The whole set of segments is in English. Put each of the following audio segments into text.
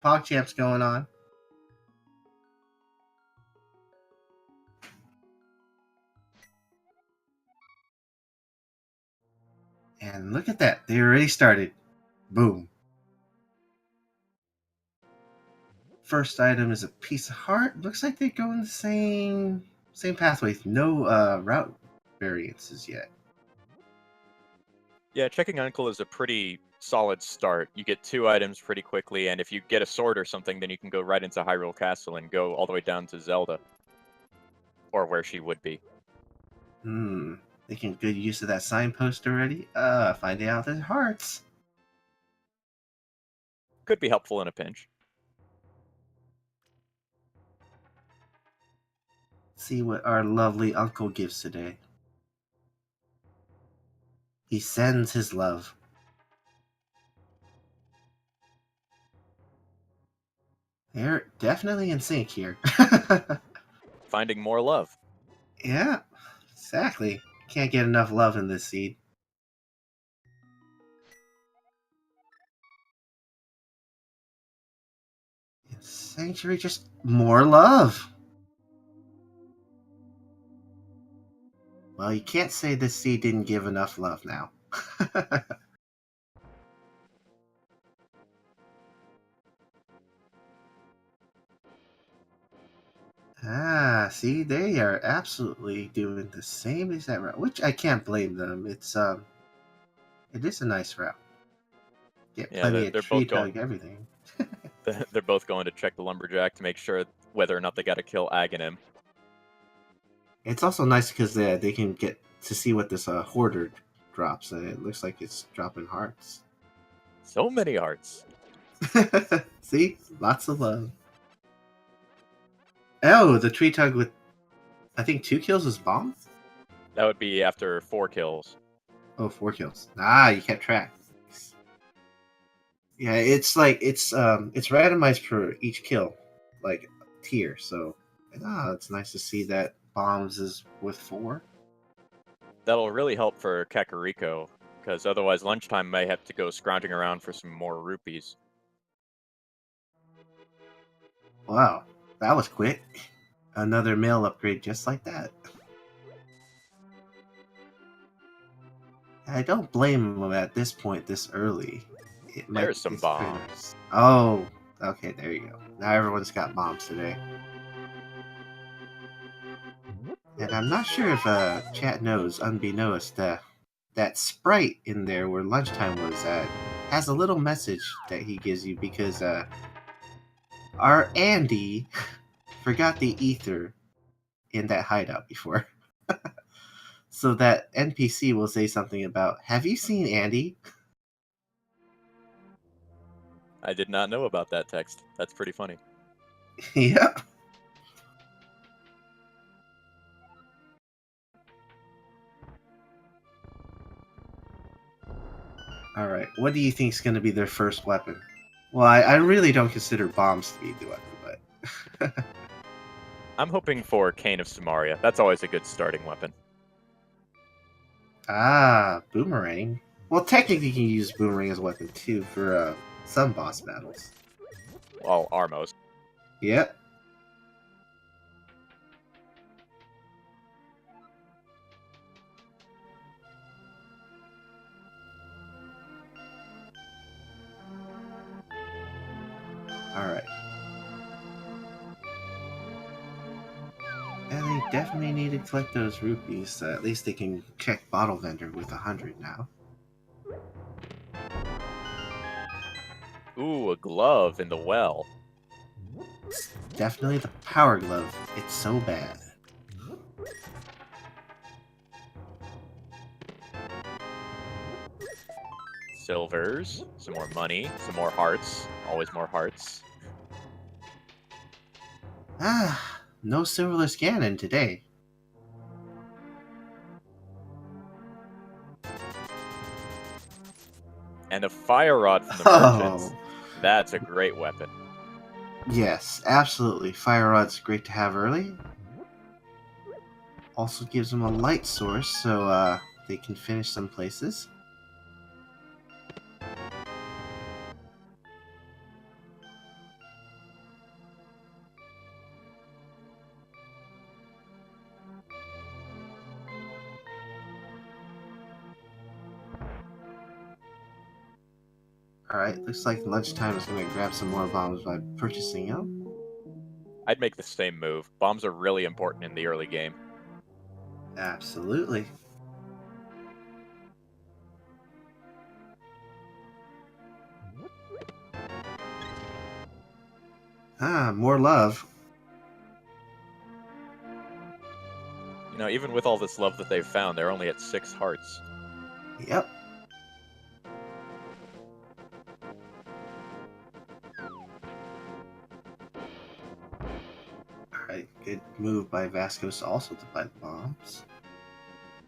PogChamp's going on. And look at that. They already started. Boom. First item is a piece of heart. Looks like they go in the same pathways. No route variances yet. Yeah, checking Uncle is a pretty solid start. You get 2 items pretty quickly, and if you get a sword or something, then you can go right into Hyrule Castle and go all the way down to Zelda. Or where she would be. Making good use of that signpost already. Finding out there's hearts. Could be helpful in a pinch. See what our lovely uncle gives today. He sends his love. They're definitely in sync here. Finding more love. Yeah, exactly. Can't get enough love in this seed. Sanctuary, just more love. Well, you can't say this seed didn't give enough love now. See, they are absolutely doing the same exact route, which I can't blame them. It is a nice route. Get plenty of tree tug, everything. They're both going to check the lumberjack to make sure whether or not they got to kill Aghanim. It's also nice because they can get to see what this hoarder drops, and it looks like it's dropping hearts. So many hearts. See, lots of love. Oh, the tree tug with, I think, 2 kills is bomb? That would be after 4 kills. Oh, 4 kills. You kept track. Yeah, it's like it's randomized for each kill, like tier. So, it's nice to see that bombs is with 4. That'll really help for Kakariko, because otherwise lunchtime may have to go scrounging around for some more rupees. Wow, that was quick. Another mail upgrade just like that. I don't blame him at this point this early. There's some bombs. Oh, okay, there you go. Now everyone's got bombs today. And I'm not sure if chat knows, unbeknownst, that sprite in there where lunchtime was at has a little message that he gives you because our Andy forgot the ether in that hideout before. So that NPC will say something about, "Have you seen Andy?" I did not know about that text. That's pretty funny. Yep. Alright, what do you think is going to be their first weapon? Well, I really don't consider bombs to be the weapon, but... I'm hoping for Cane of Samaria. That's always a good starting weapon. Boomerang. Well, technically you can use Boomerang as a weapon too for some boss battles. Well, Armos. Yep. Alright. And they definitely need to collect those rupees, so at least they can check Bottle Vendor with 100 now. Ooh, a glove in the well. It's definitely the power glove. It's so bad. Silvers, some more money, some more hearts. Always more hearts. No Silverless Ganon today. And a fire rod from the merchants. That's a great weapon. Yes, absolutely. Fire rod's great to have early. Also gives them a light source, so they can finish some places. Alright, looks like lunchtime is going to grab some more bombs by purchasing them. I'd make the same move. Bombs are really important in the early game. Absolutely. Ah, more love. You know, even with all this love that they've found, they're only at 6 hearts. Yep. Alright, good move by Vascos also to buy the bombs.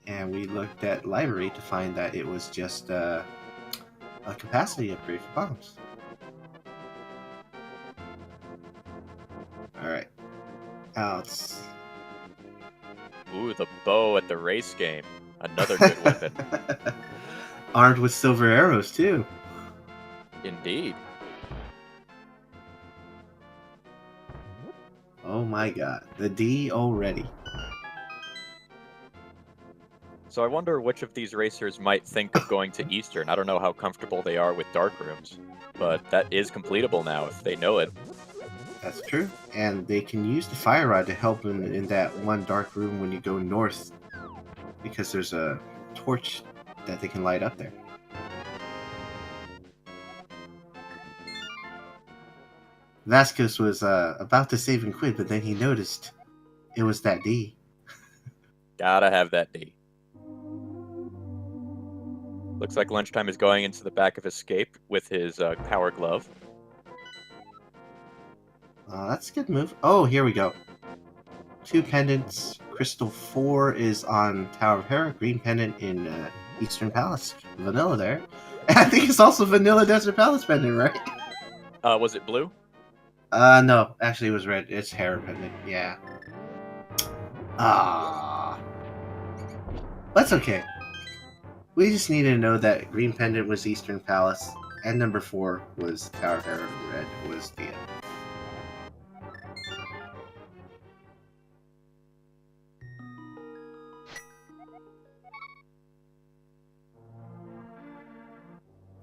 And we looked at library to find that it was just a capacity upgrade for bombs. Alright. Now it's... Ooh, the bow at the race game. Another good weapon. Armed with silver arrows, too. Indeed. Oh my god. The D already. So I wonder which of these racers might think of going to Eastern. I don't know how comfortable they are with dark rooms, but that is completable now if they know it. That's true. And they can use the fire rod to help in that one dark room when you go north. Because there's a torch that they can light up there. Vasquez was about to save and quit, but then he noticed it was that D. Gotta have that D. Looks like lunchtime is going into the back of Escape with his power glove. That's a good move. Oh, here we go. 2 pendants. Crystal 4 is on Tower of Hera. Green pendant in Eastern Palace. Vanilla there. And I think it's also Vanilla Desert Palace pendant, right? Was it blue? No. Actually, it was red. It's Hera pendant. Yeah. Ah. That's okay. We just needed to know that green pendant was Eastern Palace, and number 4 was Tower of Hera, and red was the...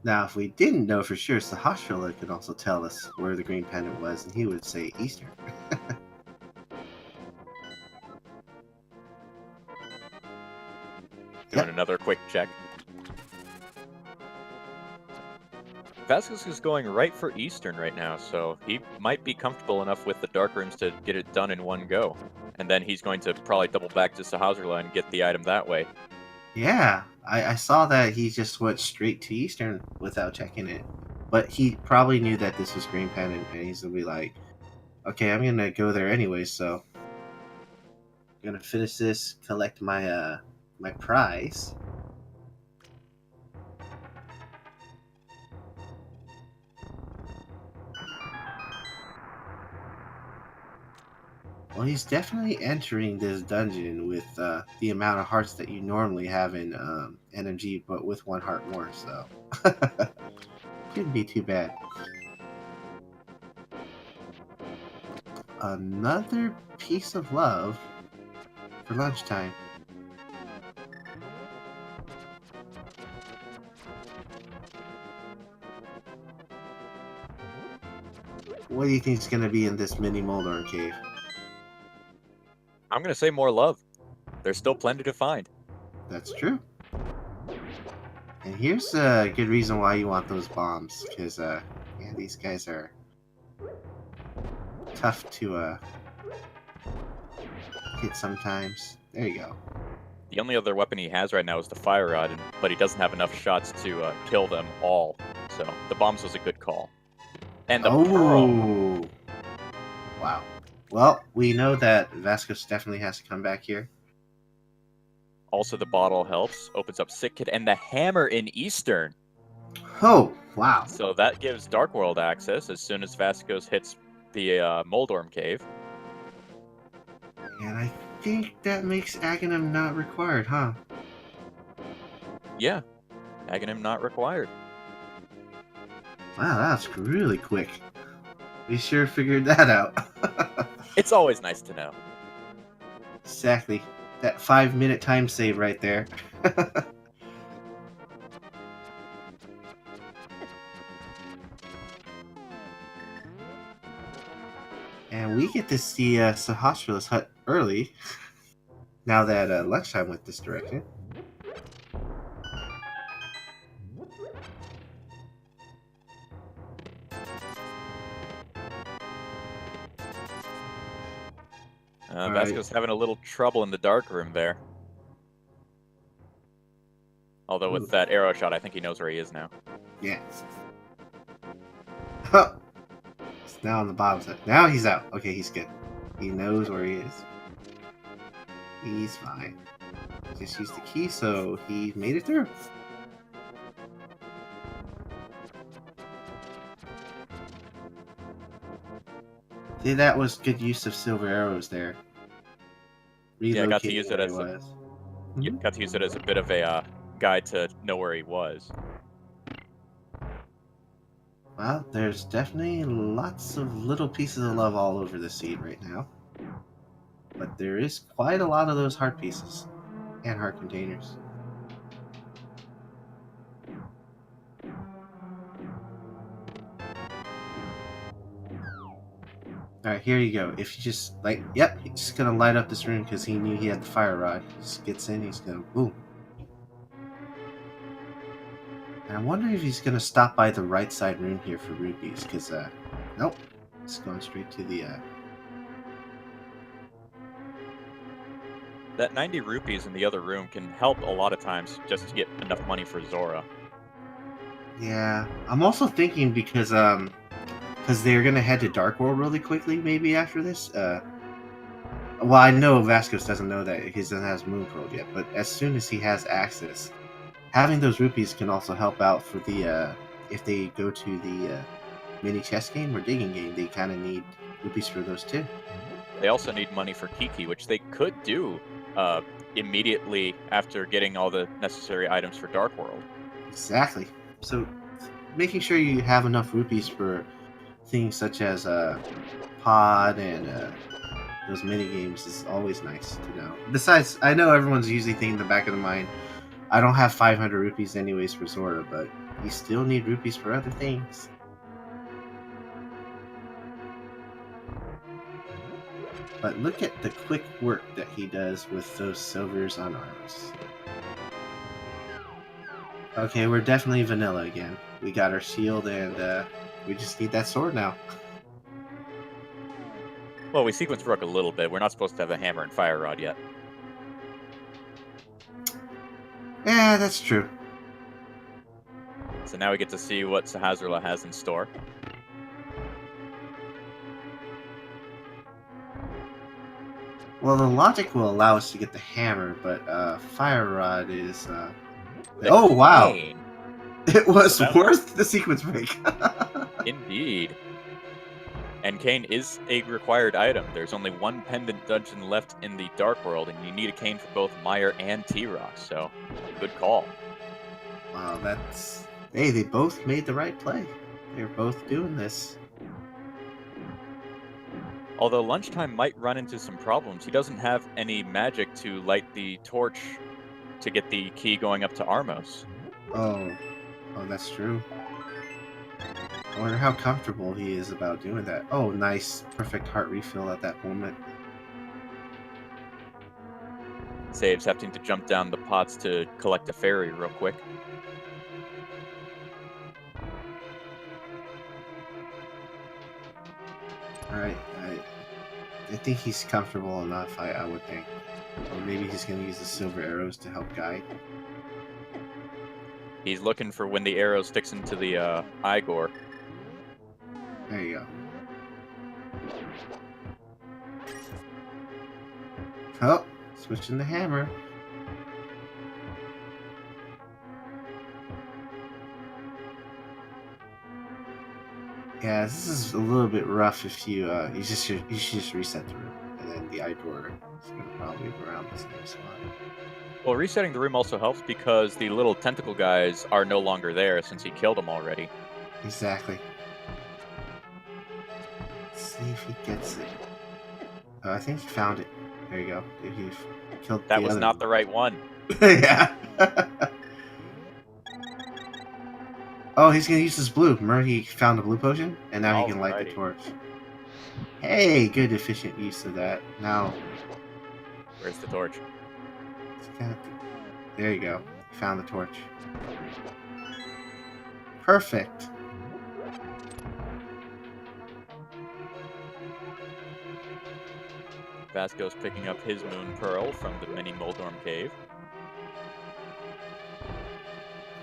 Now, if we didn't know for sure, Sahasrahla could also tell us where the green pendant was, and he would say Eastern. Doing another quick check. Vasquez is going right for Eastern right now, so he might be comfortable enough with the dark rooms to get it done in one go. And then he's going to probably double back to Sahasrahla and get the item that way. Yeah, I saw that he just went straight to Eastern without checking it. But he probably knew that this was green pendant, and he's gonna be like, okay, I'm gonna go there anyway, so... I'm gonna finish this, collect my, my prize. Well, he's definitely entering this dungeon with the amount of hearts that you normally have in NMG, but with 1 heart more, so... Shouldn't be too bad. Another piece of love for lunchtime. What do you think is going to be in this mini Moldorm cave? I'm going to say more love. There's still plenty to find. That's true. And here's a good reason why you want those bombs, because yeah, these guys are tough to hit sometimes. There you go. The only other weapon he has right now is the fire rod, but he doesn't have enough shots to kill them all. So the bombs was a good call. And the pearl. Wow. Well, we know that Vasquez definitely has to come back here. Also, the bottle helps. Opens up Sick Kid and the hammer in Eastern. Oh, wow. So that gives Dark World access as soon as Vasquez hits the Moldorm cave. And I think that makes Aghanim not required, huh? Yeah. Aghanim not required. Wow, that's really quick. We sure figured that out. It's always nice to know. Exactly. That 5-minute time save right there. And we get to see Sahasrala's hut early, now that lunchtime went this direction. Alright. Vasco's having a little trouble in the dark room there. Although with that arrow shot, I think he knows where he is now. Yeah. It's now on the bottom side. Now he's out. Okay, he's good. He knows where he is. He's fine. Just used the key, so he made it through. See, that was good use of silver arrows there. Yeah, I got to use it as got to use it as a bit of a guide to know where he was. Well, there's definitely lots of little pieces of love all over the scene right now. But there is quite a lot of those heart pieces and heart containers. Alright, here you go. If you just, like, yep, he's just gonna light up this room because he knew he had the fire rod. He just gets in, he's gonna, boom. And I wonder if he's gonna stop by the right side room here for rupees, because, nope. It's going straight to the, That 90 rupees in the other room can help a lot of times just to get enough money for Zora. Yeah. I'm also thinking because they're gonna head to Dark World really quickly, maybe after this. Well, I know Vascos doesn't know that he doesn't have Moon Pearl yet, but as soon as he has access, having those rupees can also help out for the if they go to the mini chess game or digging game, they kind of need rupees for those too. They also need money for Kiki, which they could do immediately after getting all the necessary items for Dark World. Exactly. So making sure you have enough rupees for things such as pod and those mini games is always nice to know. Besides, I know everyone's usually thinking in the back of the mind, I don't have 500 rupees anyways for Zora, but you still need rupees for other things. But look at the quick work that he does with those silvers on arms. Okay, we're definitely vanilla again. We got our shield and we just need that sword now. Well, we sequence broke a little bit. We're not supposed to have a hammer and fire rod yet. Yeah, that's true. So now we get to see what Sahasrala has in store. Well, the logic will allow us to get the hammer, but fire rod is... Oh, wow! It was worth the sequence break. Indeed. And cane is a required item. There's only one pendant dungeon left in the Dark World, and you need a cane for both Meyer and T-Rock, so good call. Wow, that's... Hey, they both made the right play. They're both doing this. Although lunchtime might run into some problems. He doesn't have any magic to light the torch to get the key going up to Armos. Oh, that's true. I wonder how comfortable he is about doing that. Oh, nice. Perfect heart refill at that moment. Saves having to jump down the pots to collect a fairy real quick. Alright, I think he's comfortable enough, I would think. Or maybe he's going to use the silver arrows to help guide. He's looking for when the arrow sticks into the Igor. There you go. Oh, switching the hammer. Yeah, this is a little bit rough if you you should just reset the room, and then the Igor is going to probably be around the same spot. Well, resetting the room also helps because the little tentacle guys are no longer there since he killed them already. Exactly. Let's see if he gets it. Oh, I think he found it. There you go. He killed that was not the right one. Yeah. Oh, he's gonna use his blue. Remember, he found a blue potion, and now he can light the torch. Hey, good efficient use of that. Now, Where's the torch? there you go. Found the torch. Perfect. Vasco's picking up his moon pearl from the mini Moldorm cave.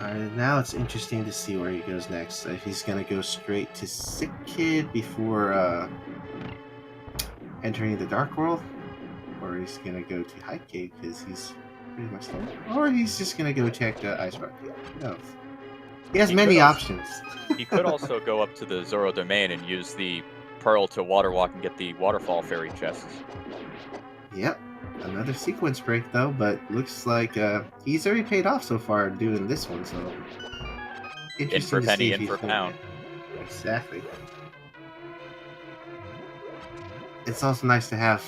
Alright, now it's interesting to see where he goes next. If he's gonna go straight to Sick Kid before entering the Dark World, or he's gonna go to High Cave because he's pretty much there, or he's just gonna go check the Ice Rock Cave. Who knows? He has many options. He could also go up to the Zoro domain and use the pearl to water walk and get the waterfall fairy chests. Yep. Another sequence break though, but looks like he's already paid off so far doing this one, so In for to penny, see if in he's for doing pound. it. Exactly. It's also nice to have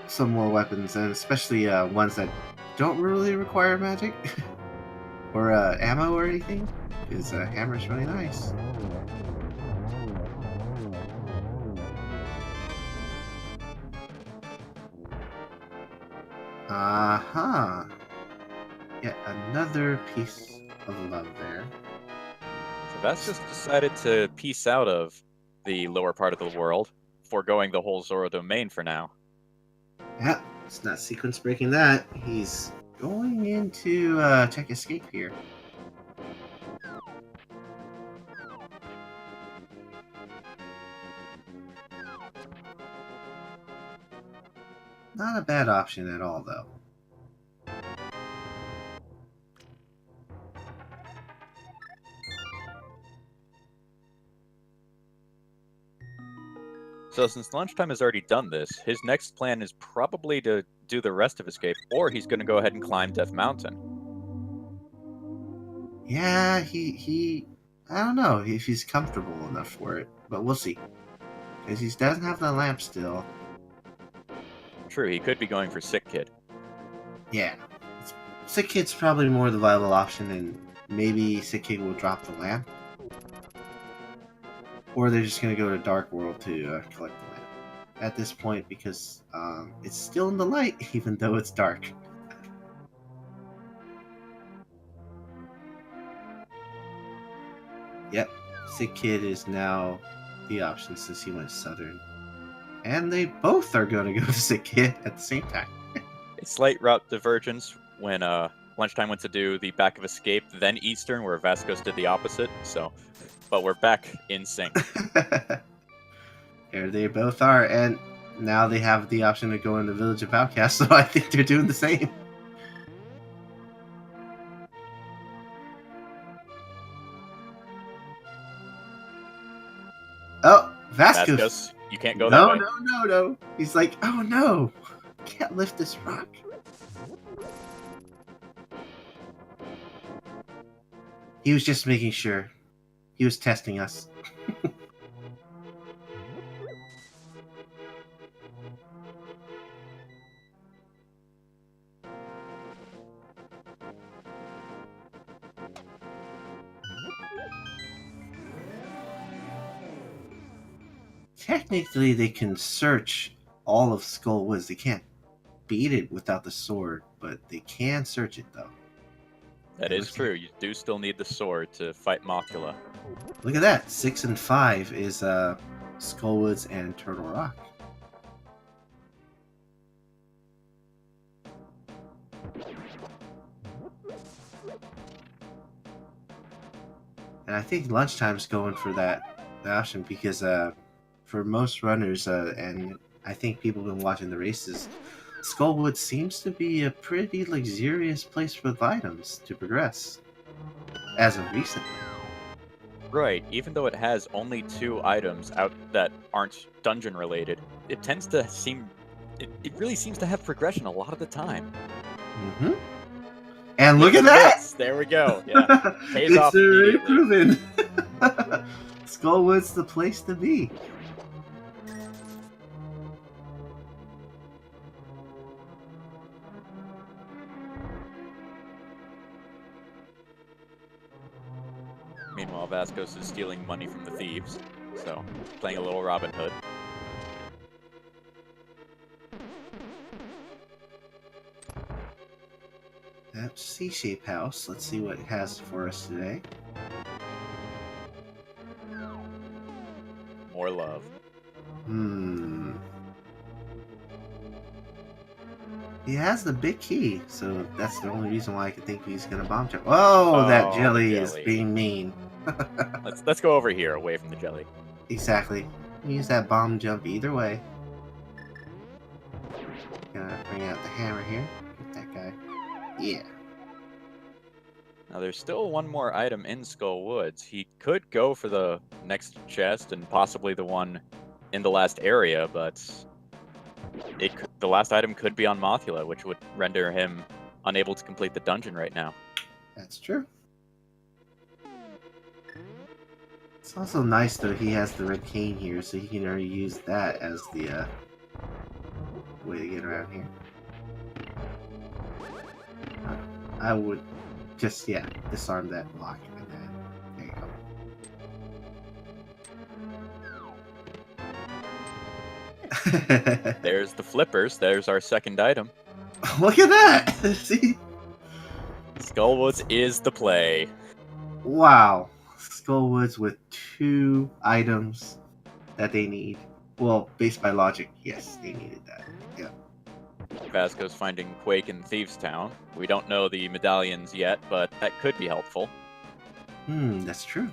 some more weapons, and especially ones that don't really require magic or ammo or anything, because hammer's really nice. Yet another piece of love there. So Vasco's decided to peace out of the lower part of the world, foregoing the whole Zoro domain for now. Yeah, it's not sequence breaking that. He's going into check escape here. Not a bad option at all, though. So since Lunchtime has already done this, his next plan is probably to do the rest of Escape, or he's going to go ahead and climb Death Mountain. Yeah, he I don't know if he's comfortable enough for it, but we'll see. Because he doesn't have the lamp still. True, he could be going for Sick Kid. Yeah. Sick Kid's probably more the viable option, and maybe Sick Kid will drop the lamp. Or they're just going to go to Dark World to collect the lamp. At this point, because it's still in the light, even though it's dark. Yep, Sick Kid is now the option since he went southern. And they both are going to go to Sick Kid at the same time. A slight route divergence when Lunchtime went to do the back of Escape, then Eastern, where Vascos did the opposite. So, but we're back in sync. There they both are, and now they have the option to go in the Village of Outcasts, so I think they're doing the same. Oh, Vascos! You can't go that way. No. He's like, oh no! Can't lift this rock. He was just making sure. He was testing us. Technically, they can search all of Skull Woods. They can't beat it without the sword, but they can search it, though. That is true. You do still need the sword to fight Mocula. Look at that. 6 and 5 is Skull Woods and Turtle Rock. And I think Lunchtime's going for that option because for most runners, and I think people have been watching the races, Skullwood seems to be a pretty luxurious place with items to progress, as of recently. Right, even though it has only 2 items out that aren't dungeon related, it tends to seem... It really seems to have progression a lot of the time. Mm-hmm. And look at that! Yes, there we go. Yeah, pays it's off already immediately. proven. Skullwood's the place to be. Meanwhile, Vascos is stealing money from the thieves, so playing a little Robin Hood. C-shaped house. Let's see what it has for us today. More love. He has the big key, so that's the only reason why I could think he's gonna bomb jump. Oh, that jelly is being mean. Let's go over here, away from the jelly. Exactly. Use that bomb jump either way. Gonna bring out the hammer here. Get that guy. Yeah. Now there's still one more item in Skull Woods. He could go for the next chest and possibly the one in the last area, but the last item could be on Mothula, which would render him unable to complete the dungeon right now. That's true. It's also nice though he has the red cane here, so he can already use that as the way to get around here. I would just, yeah, disarm that block and then there you go. There's the flippers. There's our second item. Look at that! See? Skullwoods is the play. Wow. Skullwoods with 2 items that they need. Well, based by logic, yes, they needed that. Yeah. Vasco's finding Quake in Thieves Town. We don't know the medallions yet, but that could be helpful. That's true.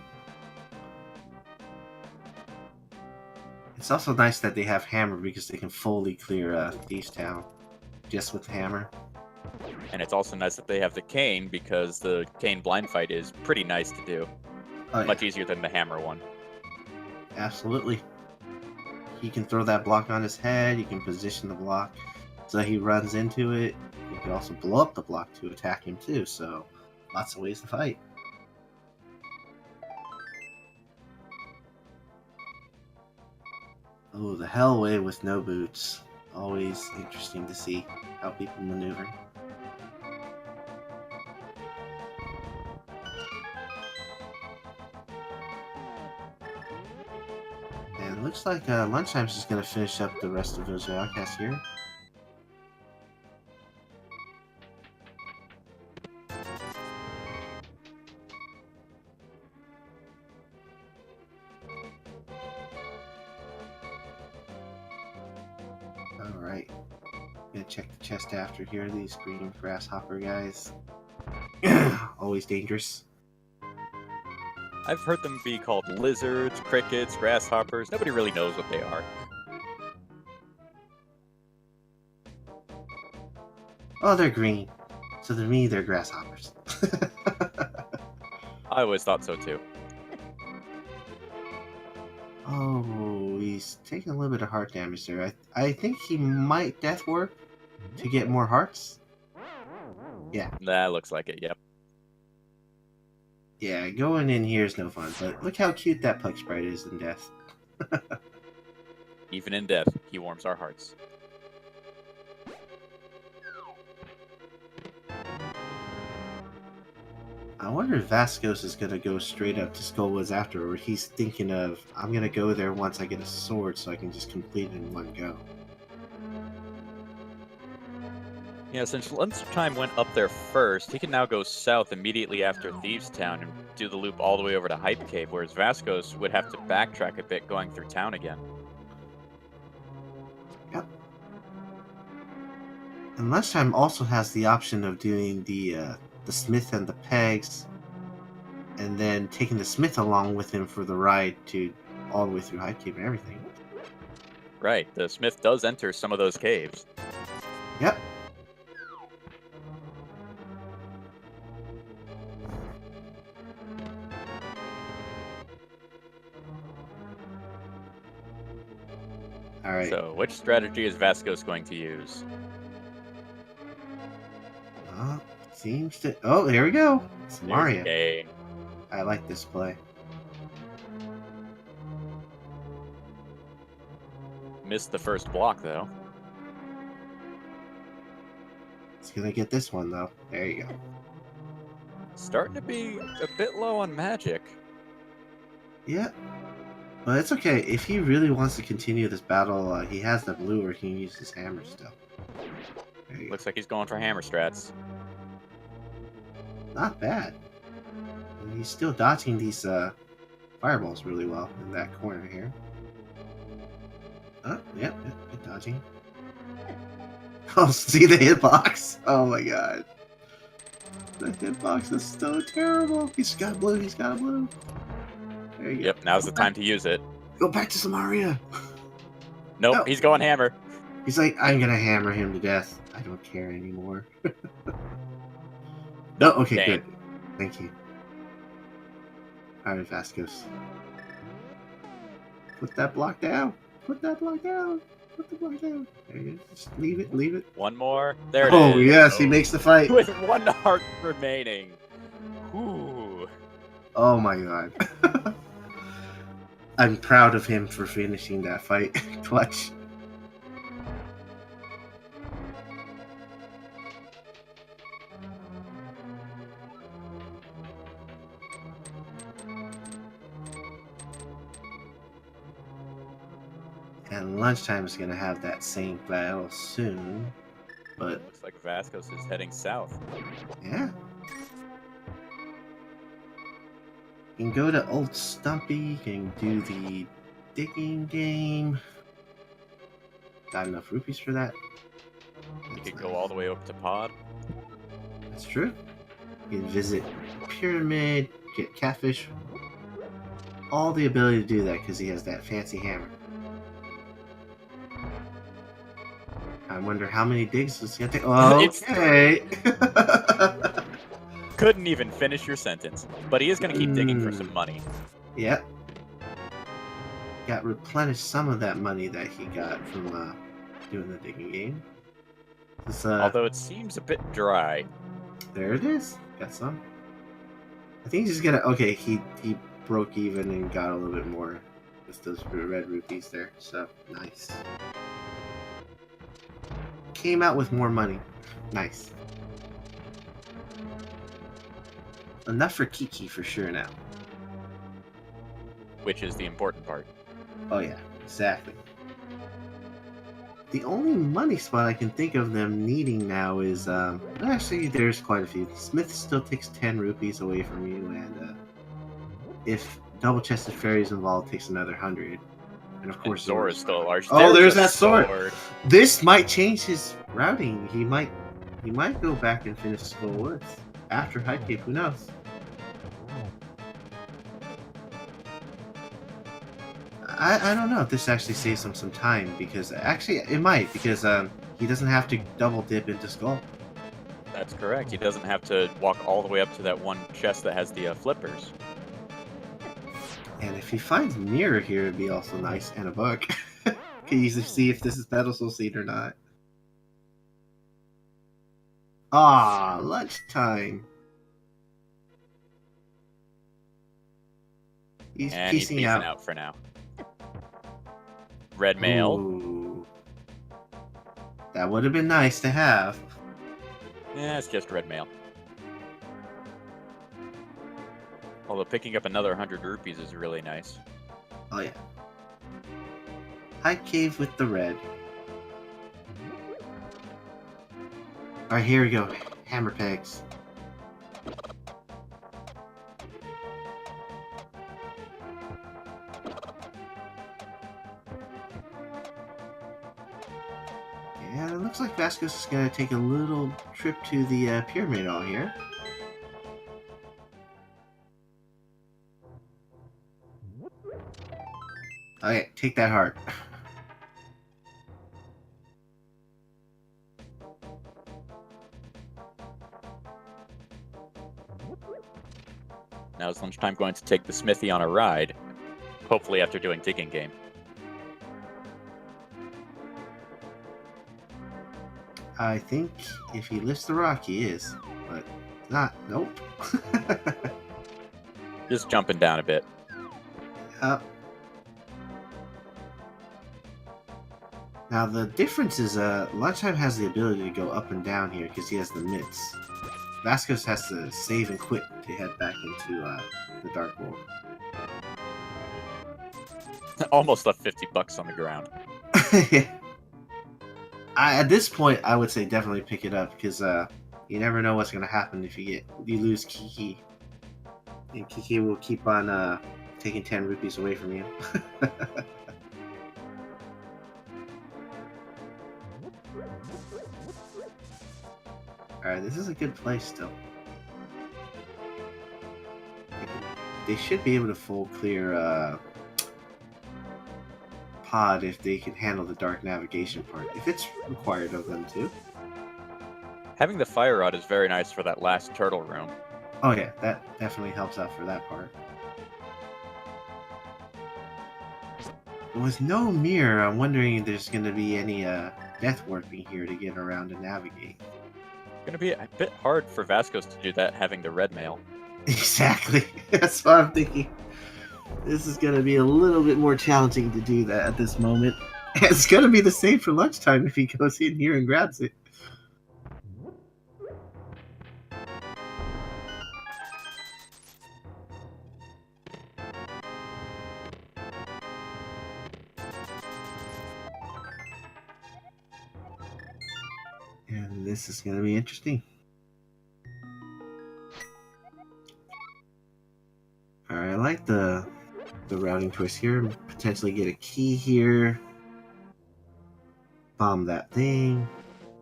It's also nice that they have hammer because they can fully clear Thieves Town just with the hammer. And it's also nice that they have the cane because the cane blind fight is pretty nice to do. Much easier than the hammer one. Absolutely. He can throw that block on his head, he can position the block so he runs into it. You can also blow up the block to attack him too, so lots of ways to fight. Oh, the Hellway with no boots. Always interesting to see how people maneuver. And it looks like Lunchtime's just going to finish up the rest of those outcasts here. Alright. Gonna check the chest after here. These green grasshopper guys. Always dangerous. I've heard them be called lizards, crickets, grasshoppers. Nobody really knows what they are. Oh, they're green. So to me, they're grasshoppers. I always thought so too. Oh, he's taking a little bit of heart damage there. I think he might death warp to get more hearts. Yeah. That looks like it, yep. Yeah, going in here is no fun, but look how cute that Pug Sprite is in death. Even in death, he warms our hearts. I wonder if Vascos is going to go straight up to Skullwoods after, or he's thinking of, I'm going to go there once I get a sword so I can just complete it in one go. Yeah, since Lunchtime went up there first, he can now go south immediately after Thieves Town and do the loop all the way over to Hype Cave, whereas Vascos would have to backtrack a bit going through town again. Yep. And Lunchtime also has the option of doing the smith and the pegs, and then taking the smith along with him for the ride to all the way through Hype Cave and everything. Right, the smith does enter some of those caves. Yep. Alright. So, which strategy is Vascos going to use? Seems to... Oh, here we go. It's Mario. Okay. I like this play. Missed the first block, though. It's gonna get this one, though. There you go. Starting to be a bit low on magic. Yeah. But it's okay. If he really wants to continue this battle, he has the blue where he can use his hammer still. There you Looks like he's going for hammer strats. Not bad. And he's still dodging these fireballs really well in that corner here. Oh, yep, good dodging. Oh, see the hitbox? Oh my god. The hitbox is so terrible. He's got blue, he's got a blue. There you go. Yep, now's the time to use it. Go back to Samaria. Nope, No. he's going hammer. He's like, I'm gonna hammer him to death. I don't care anymore. No, okay, Dang. good. Thank you. Alright, Vascos. Put that block down. Put that block down. Put the block down. There you go. Just leave it, leave it. One more. There it is. Oh, yes, he makes the fight. With 1 heart remaining. Ooh. Oh my god. I'm proud of him for finishing that fight. Clutch. And lunchtime is going to have that same battle soon. But Looks like Vascos is heading south. yeah. You can go to Old Stumpy, you can do the digging game. Got enough rupees for that. You That's could go nice. all the way up to Pod. That's true. You can visit Pyramid, get Catfish. All the ability to do that because he has that fancy hammer. I wonder how many digs it's gonna take. Oh, It's okay. Couldn't even finish your sentence. But he is going to keep digging for some money. Yep. Got replenished some of that money that he got from doing the digging game. This, Although it seems a bit dry. there it is. Got some. I think he's gonna. Okay, he broke even and got a little bit more with those red rupees there. So nice. Came out with more money. Nice. Enough for Kiki for sure now. Which is the important part. Oh yeah, exactly. The only money spot I can think of them needing now is actually there's quite a few. Smith still takes 10 rupees away from you, and if double chested fairies involved takes another 100. And of course Zora is still large. Oh, there's a that sword. This might change his routing. He might go back and finish Skull Woods after High Cape. Who knows? I don't know if this actually saves him some time because actually it might because he doesn't have to double dip into Skull. That's correct. He doesn't have to walk all the way up to that one chest that has the flippers. And if he finds Mirror here, it'd be also nice, and a book. Can you see if this is Battle Soul Seed or not? Ah, lunchtime. He's piecing out for now. Red mail. Ooh. That would have been nice to have. Yeah, it's just red mail. Although picking up another 100 rupees is really nice. Oh yeah. High Cave with the red. Alright, here we go. Hammer pegs. Yeah, it looks like Vascos is going to take a little trip to the pyramid all here. Okay, take that heart. Now is lunchtime going to take the smithy on a ride. Hopefully after doing digging game. I think if he lifts the rock, he is. But not. Nope. Just jumping down a bit. Up. Now the difference is lunchtime has the ability to go up and down here because he has the mitts. Vascos has to save and quit to head back into the Dark World. Almost left 50 bucks on the ground. At this point, I would say definitely pick it up because You never know what's gonna happen if you lose Kiki. And Kiki will keep on taking 10 rupees away from you. Alright, this is a good place still. They should be able to full clear pod if they can handle the dark navigation part, if it's required of them to. Having the fire rod is very nice for that last turtle room. Oh yeah, that definitely helps out for that part. With no mirror, I'm wondering if there's going to be any death warping here to get around and navigate. It's gonna be a bit hard for Vascos to do that, having the red mail. Exactly. That's what I'm thinking. This is going to be a little bit more challenging to do that at this moment. It's going to be the same for lunchtime if he goes in here and grabs it. And this is going to be interesting. Alright, I like the routing twist here. Potentially get a key here. Bomb that thing.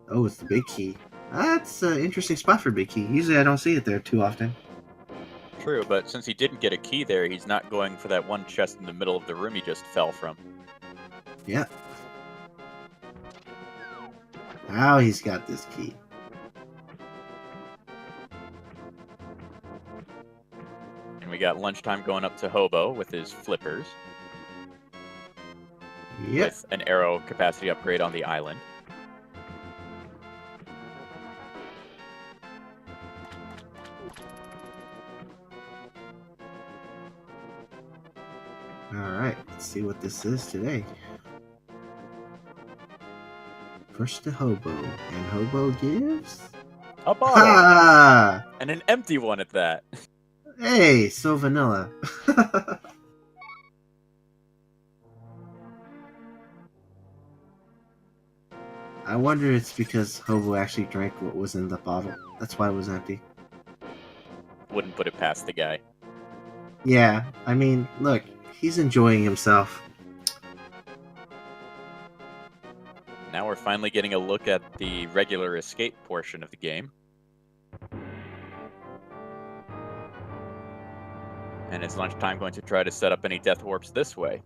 Oh, it's the big key. That's an interesting spot for big key. Usually I don't see it there too often. True, but since he didn't get a key there, he's not going for that one chest in the middle of the room he just fell from. Yeah. Now he's got this key. And we got lunchtime going up to Hobo with his flippers. Yep. With an arrow capacity upgrade on the island. Alright, let's see what this is today. First to Hobo, and Hobo gives... A bottle! Ha! And an empty one at that. Hey, so vanilla. I wonder it's because Hobo actually drank what was in the bottle. That's why it was empty. Wouldn't put it past the guy. Yeah, I mean, look, he's enjoying himself. Now we're finally getting a look at the regular escape portion of the game. And is lunchtime going to try to set up any death warps this way?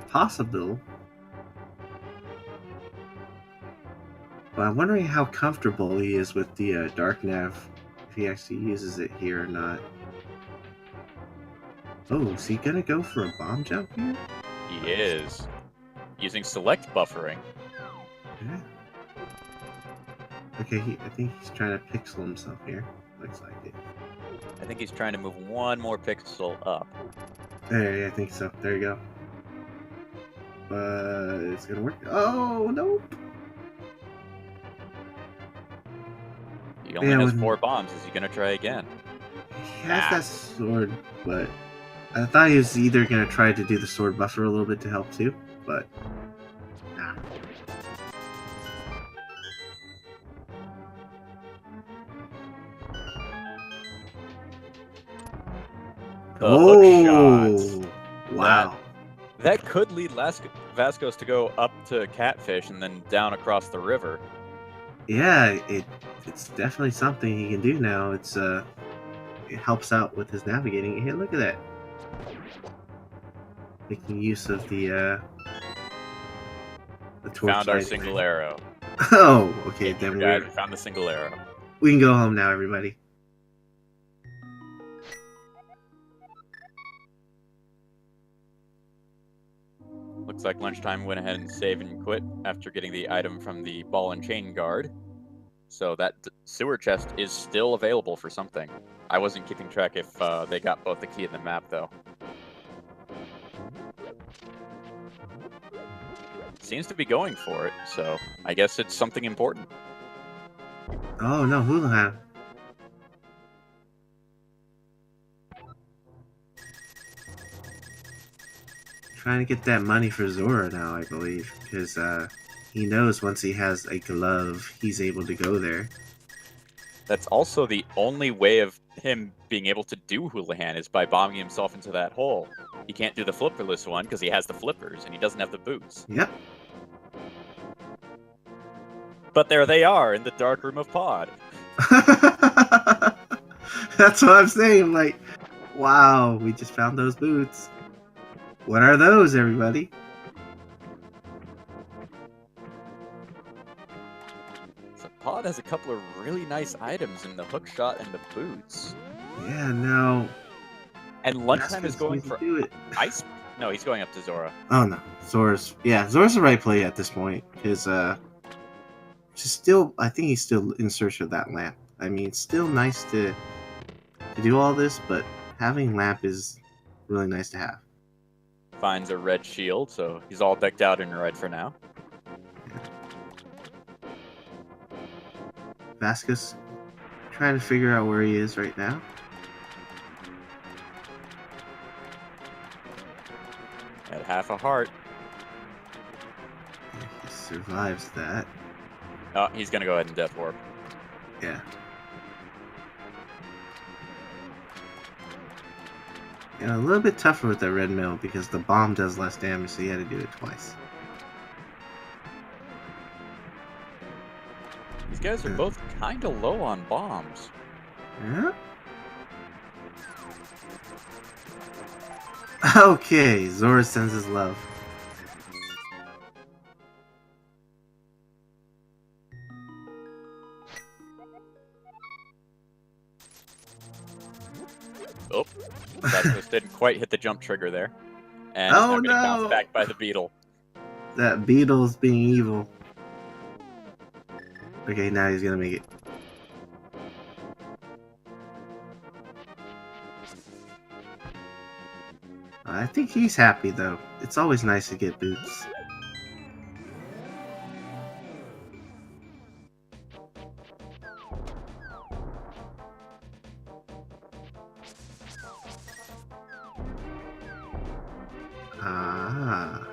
Possible. But I'm wondering how comfortable he is with the dark nav. If he actually uses it here or not. Oh, is he gonna go for a bomb jump here? He is. Using select buffering. Yeah. Okay, I think he's trying to pixel himself here. Looks like it. I think he's trying to move one more pixel up. Hey, I think so. There you go. But it's gonna work. Oh, nope. He only has 4 bombs. Is he going to try again? He has that sword, but I thought he was either going to try to do the sword buffer a little bit to help too, but nah. The hook shots. Wow. That could lead Vascos to go up to Catfish and then down across the river. Yeah, it's definitely something he can do now. It helps out with his navigating. Hey, look at that. Making use of the torch. Found our single arrow. Oh, okay. Then we found the single arrow. We can go home now, everybody. Looks like lunchtime went ahead and save and quit after getting the item from the ball and chain guard. So that sewer chest is still available for something. I wasn't keeping track if they got both the key and the map, though. Seems to be going for it, so I guess it's something important. Oh, no, Houlihan. trying to get that money for Zora now, I believe, because he knows once he has a glove, he's able to go there. That's also the only way of him being able to do Houlihan is by bombing himself into that hole. He can't do the flipperless one because he has the flippers and he doesn't have the boots. Yep. But there they are in the dark room of Pod. That's what I'm saying. Like, wow, we just found those boots. What are those, everybody? So Pod has a couple of really nice items in the hook shot and the boots. Yeah, no. And Lunchtime is going for do it. ice. No, he's going up to Zora. Oh no, Zora's the right play at this point because I think he's still in search of that lamp. I mean, it's still nice to do all this, but having lamp is really nice to have. Finds a red shield, so he's all decked out in red for now. Vascos trying to figure out where he is right now. At half a heart. Yeah, he survives that. Oh, he's gonna go ahead and death warp. Yeah. Yeah, a little bit tougher with that red mill because the bomb does less damage, so you had to do it twice. These guys are both kind of low on bombs. Yeah. Okay, Zora sends his love. Oh, Vascos didn't quite hit the jump trigger there. And he's now getting bounced back by the beetle. That beetle's being evil. Okay, now he's gonna make it. I think he's happy though. It's always nice to get boots. Ah.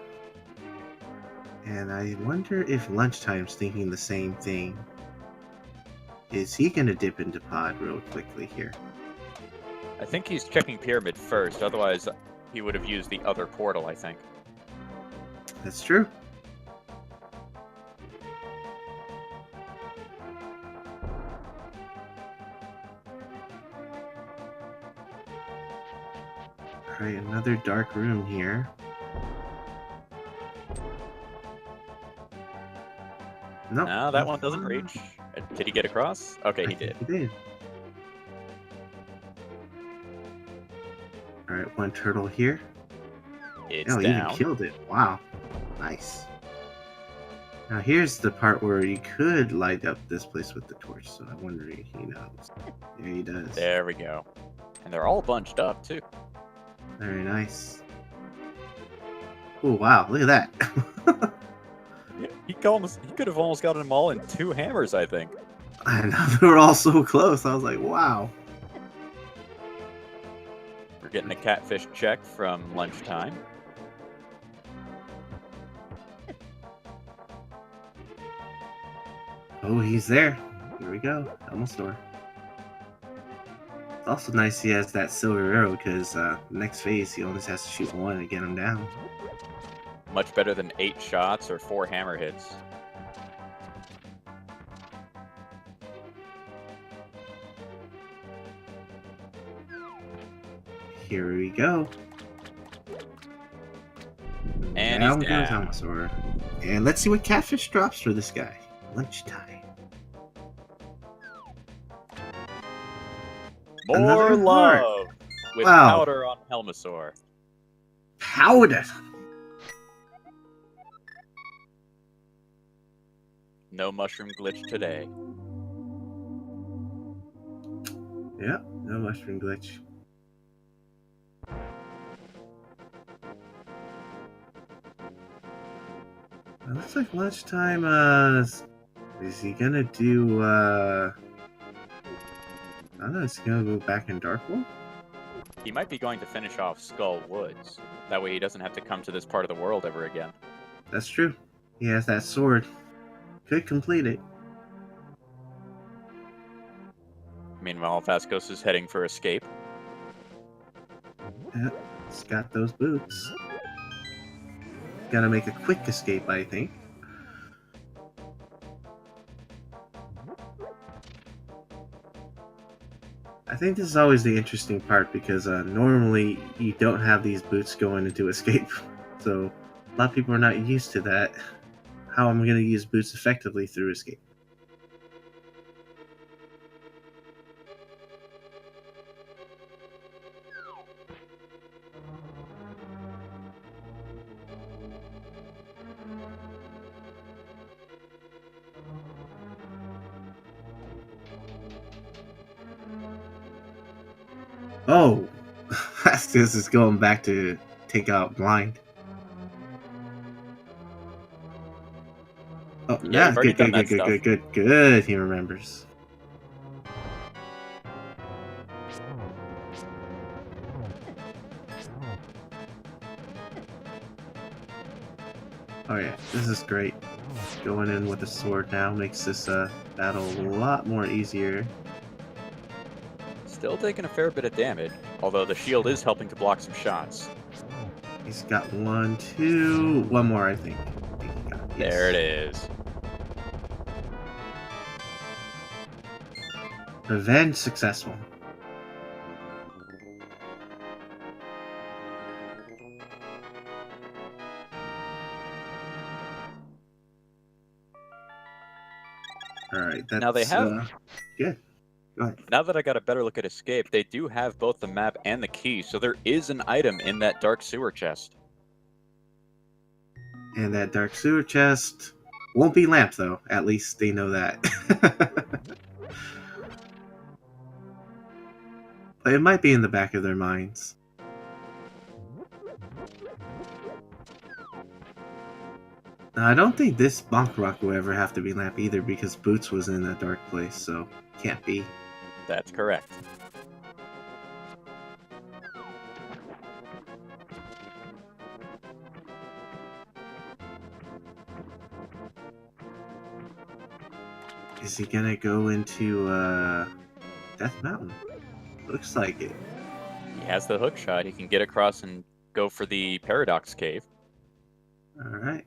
And I wonder if Lunchtime's thinking the same thing. Is he gonna dip into Pod real quickly here? I think he's checking Pyramid first, otherwise he would have used the other portal, I think. That's true. Alright, another dark room here. Nope. No, that one doesn't reach. Did he get across? Okay, he did. He did. Alright, one turtle here. It's Oh, he down. even killed it. Wow. Nice. Now here's the part where you could light up this place with the torch, so I wonder if he knows. Yeah, he does. There we go. And they're all bunched up, too. Very nice. Oh, wow. Look at that. He could have almost gotten them all in 2 hammers, I think. I know, they were all so close. I was like, wow. We're getting a catfish check from Lunchtime. Oh, he's there. Here we go. Almost door. It's also nice he has that silver arrow because next phase he only has to shoot one to get him down. Much better than 8 shots or 4 hammer hits. Here we go. And down he's goes down. Almasaur. And let's see what catfish drops for this guy. Lunchtime. More Another love heart. with Wow. powder on Helmasaur. Powder. No mushroom glitch today. Yep, no mushroom glitch. It looks like Lunchtime, is he gonna do, I don't know, is he gonna go back in Dark Wolf? He might be going to finish off Skull Woods. That way he doesn't have to come to this part of the world ever again. That's true. He has that sword. Could complete it. Meanwhile, Vascos is heading for escape. Yep, he's got those boots. Gotta make a quick escape, I think. I think this is always the interesting part because normally you don't have these boots going into escape. So a lot of people are not used to that. How am I going to use boots effectively through escape? Oh, this is going back to take out blind. Oh, Yeah, you've already done that good. He remembers. Oh yeah, this is great. Going in with the sword now makes this battle a lot more easier. Still taking a fair bit of damage, although the shield is helping to block some shots. He's got 1, 2, one more, I think. Yes. There it is. Revenge successful. Alright, that's Now they have. good. Go ahead. Now that I got a better look at escape, they do have both the map and the key, so there is an item in that dark sewer chest. And that dark sewer chest won't be lamped, though. At least they know that. But it might be in the back of their minds. Now, I don't think this Bonk Rock will ever have to be lamped either because Boots was in a dark place, so can't be. That's correct. Is he gonna go into Death Mountain? Looks like it. He has the hook shot. He can get across and go for the Paradox Cave. Alright.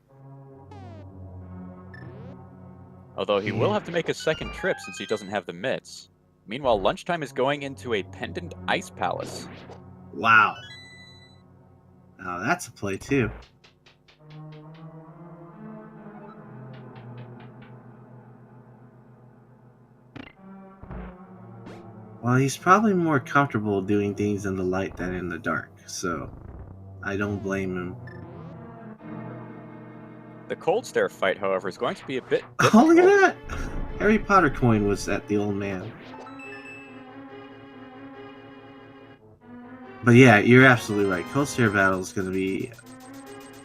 Although he will have to make a second trip since he doesn't have the mitts. Meanwhile, Lunchtime is going into a Pendant Ice Palace. Wow. Now that's a play too. Well, he's probably more comfortable doing things in the light than in the dark, so I don't blame him. The Cold Stare fight, however, is going to be a bit Oh, difficult. look at that! Harry Potter coin was at the old man. But yeah, you're absolutely right. Cold Stare battle is going to be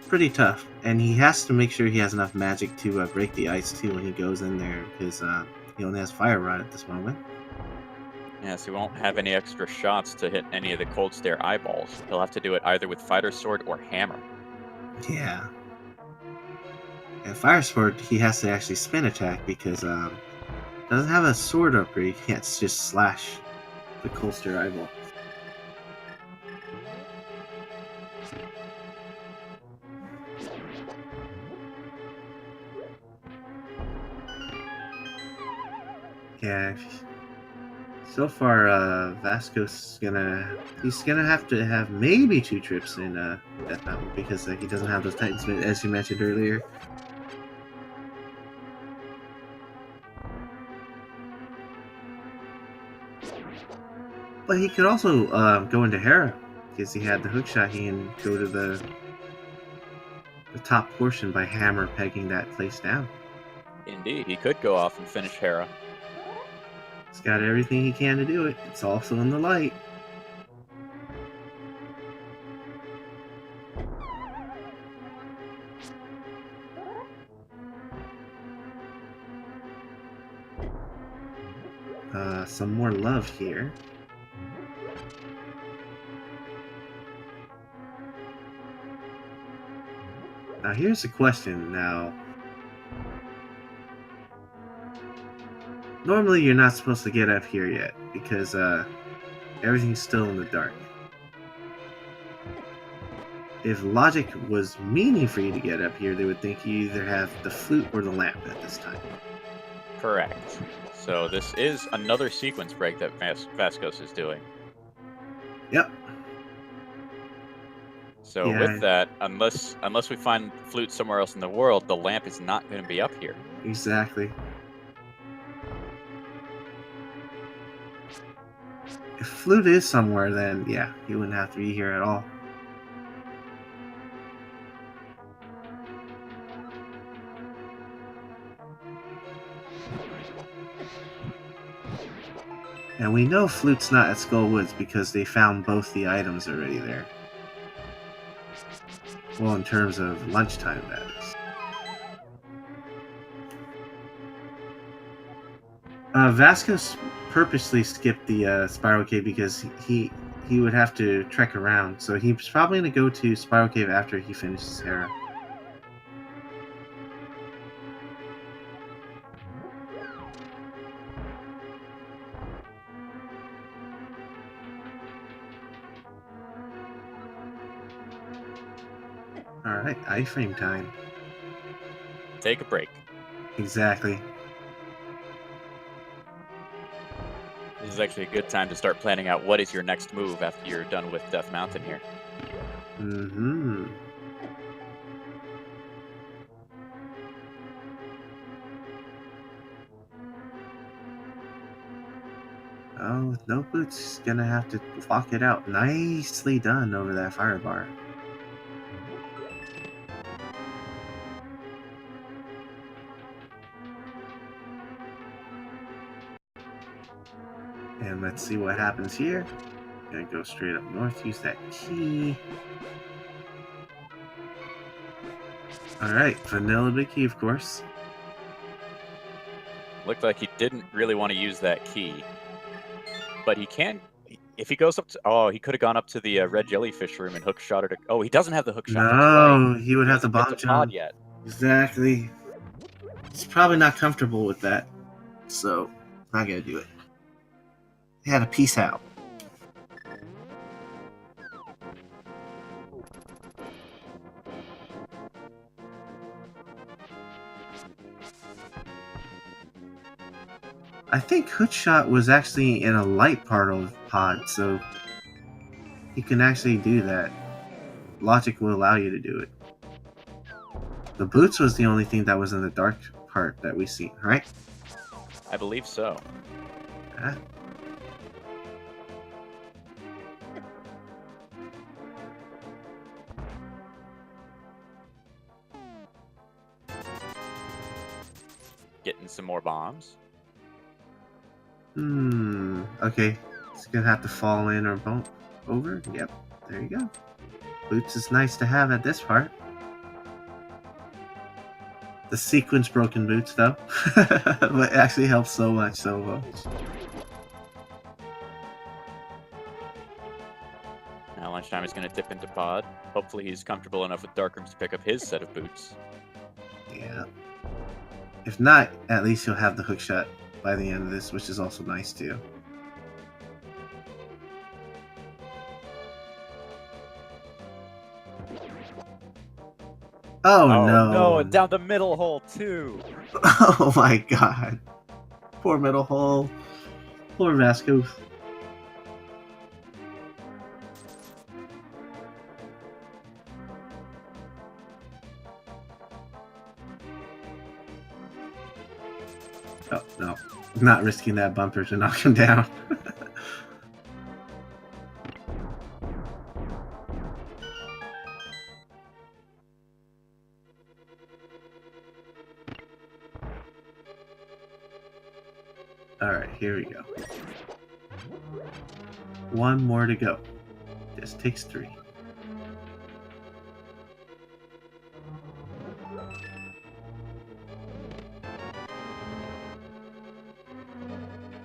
pretty tough, and he has to make sure he has enough magic to break the ice too when he goes in there, because he only has Fire Rod at this moment. Yes, he won't have any extra shots to hit any of the Cold Stare eyeballs. He'll have to do it either with Fighter Sword or Hammer. Yeah. And Fire Sword, he has to actually spin attack because doesn't have a sword upgrade. He can't just slash the Cold Stare eyeball. Yeah. So far, Vasco's he's gonna have to have maybe 2 trips in Death Mountain because he doesn't have those Titans, as you mentioned earlier. But he could also go into Hera because he had the hook shot. He can go to the top portion by hammer pegging that place down. Indeed, he could go off and finish Hera. He's got everything he can to do it. It's also in the light. Some more love here. Now here's the question. Now, normally you're not supposed to get up here yet because everything's still in the dark. If logic was meaning for you to get up here, they would think you either have the flute or the lamp at this time. Correct. So this is another sequence break that Vascos is doing. Yep. So Yeah. with that, unless we find flute somewhere else in the world, the lamp is not going to be up here. Exactly. If flute is somewhere, then yeah, he wouldn't have to be here at all. And we know Flute's not at Skull Woods because they found both the items already there. Well, in terms of lunchtime, that is. Vascos purposely skipped the Spiral Cave because he would have to trek around. So he's probably going to go to Spiral Cave after he finishes Hera. Alright, iframe time. Take a break. Exactly. This is actually a good time to start planning out what is your next move after you're done with Death Mountain here. Mm-hmm. Oh, with no boots, he's gonna have to block it out. Nicely done over that fire bar. And let's see what happens here. Gonna go straight up north, use that key. Alright, vanilla big key, of course. Looked like he didn't really want to use that key. But he can, if he goes up to, oh, he could have gone up to the red jellyfish room and hook shot it. Oh, he doesn't have the hook shot. No, right. he would have the bomb jump. Yet. Exactly. He's probably not comfortable with that. So, not gonna do it. He had a peace out. I think Hookshot was actually in a light part of the pod, so he can actually do that. Logic will allow you to do it. The boots was the only thing that was in the dark part that we seen, right? I believe so. Ah. Getting some more bombs. Okay. It's gonna have to fall in or bump over. Yep, there you go. Boots is nice to have at this part. The sequence broken boots, though. But it actually helps so much, so much. Now lunchtime is going to dip into pod. Hopefully he's comfortable enough with Dark Rooms to pick up his set of boots. Yeah. If not, at least he'll have the hook shot by the end of this, which is also nice too. Oh no. No, and down the middle hole too. Oh my god. Poor middle hole. Poor Vasco. Oh no. Not risking that bumper to knock him down. Alright, here we go. One more to go. This takes 3.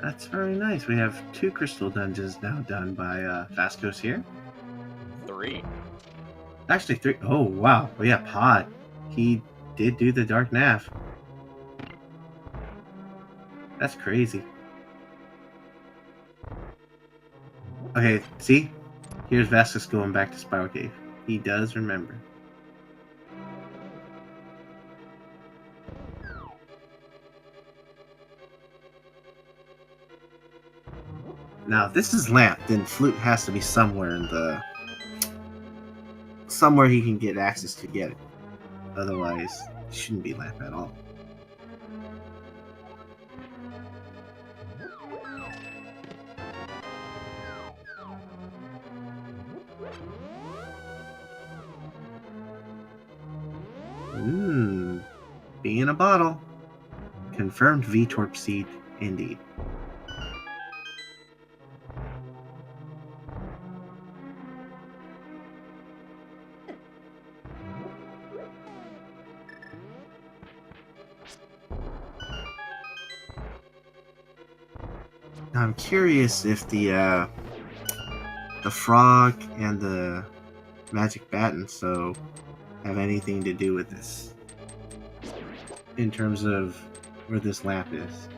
That's very nice. We have 2 crystal dungeons now done by Vascos here. 3. Actually 3. Oh, wow. We have pod. He did do the dark nav. That's crazy. Okay, see? Here's Vascos going back to Spiral Cave. He does remember. Now, if this is Lamp, then Flute has to be somewhere in the... somewhere he can get access to get it. Otherwise, it shouldn't be Lamp at all. Bee in a bottle. Confirmed VTorp seed, indeed. Now I'm curious if the frog and the magic baton so have anything to do with this in terms of where this lamp is.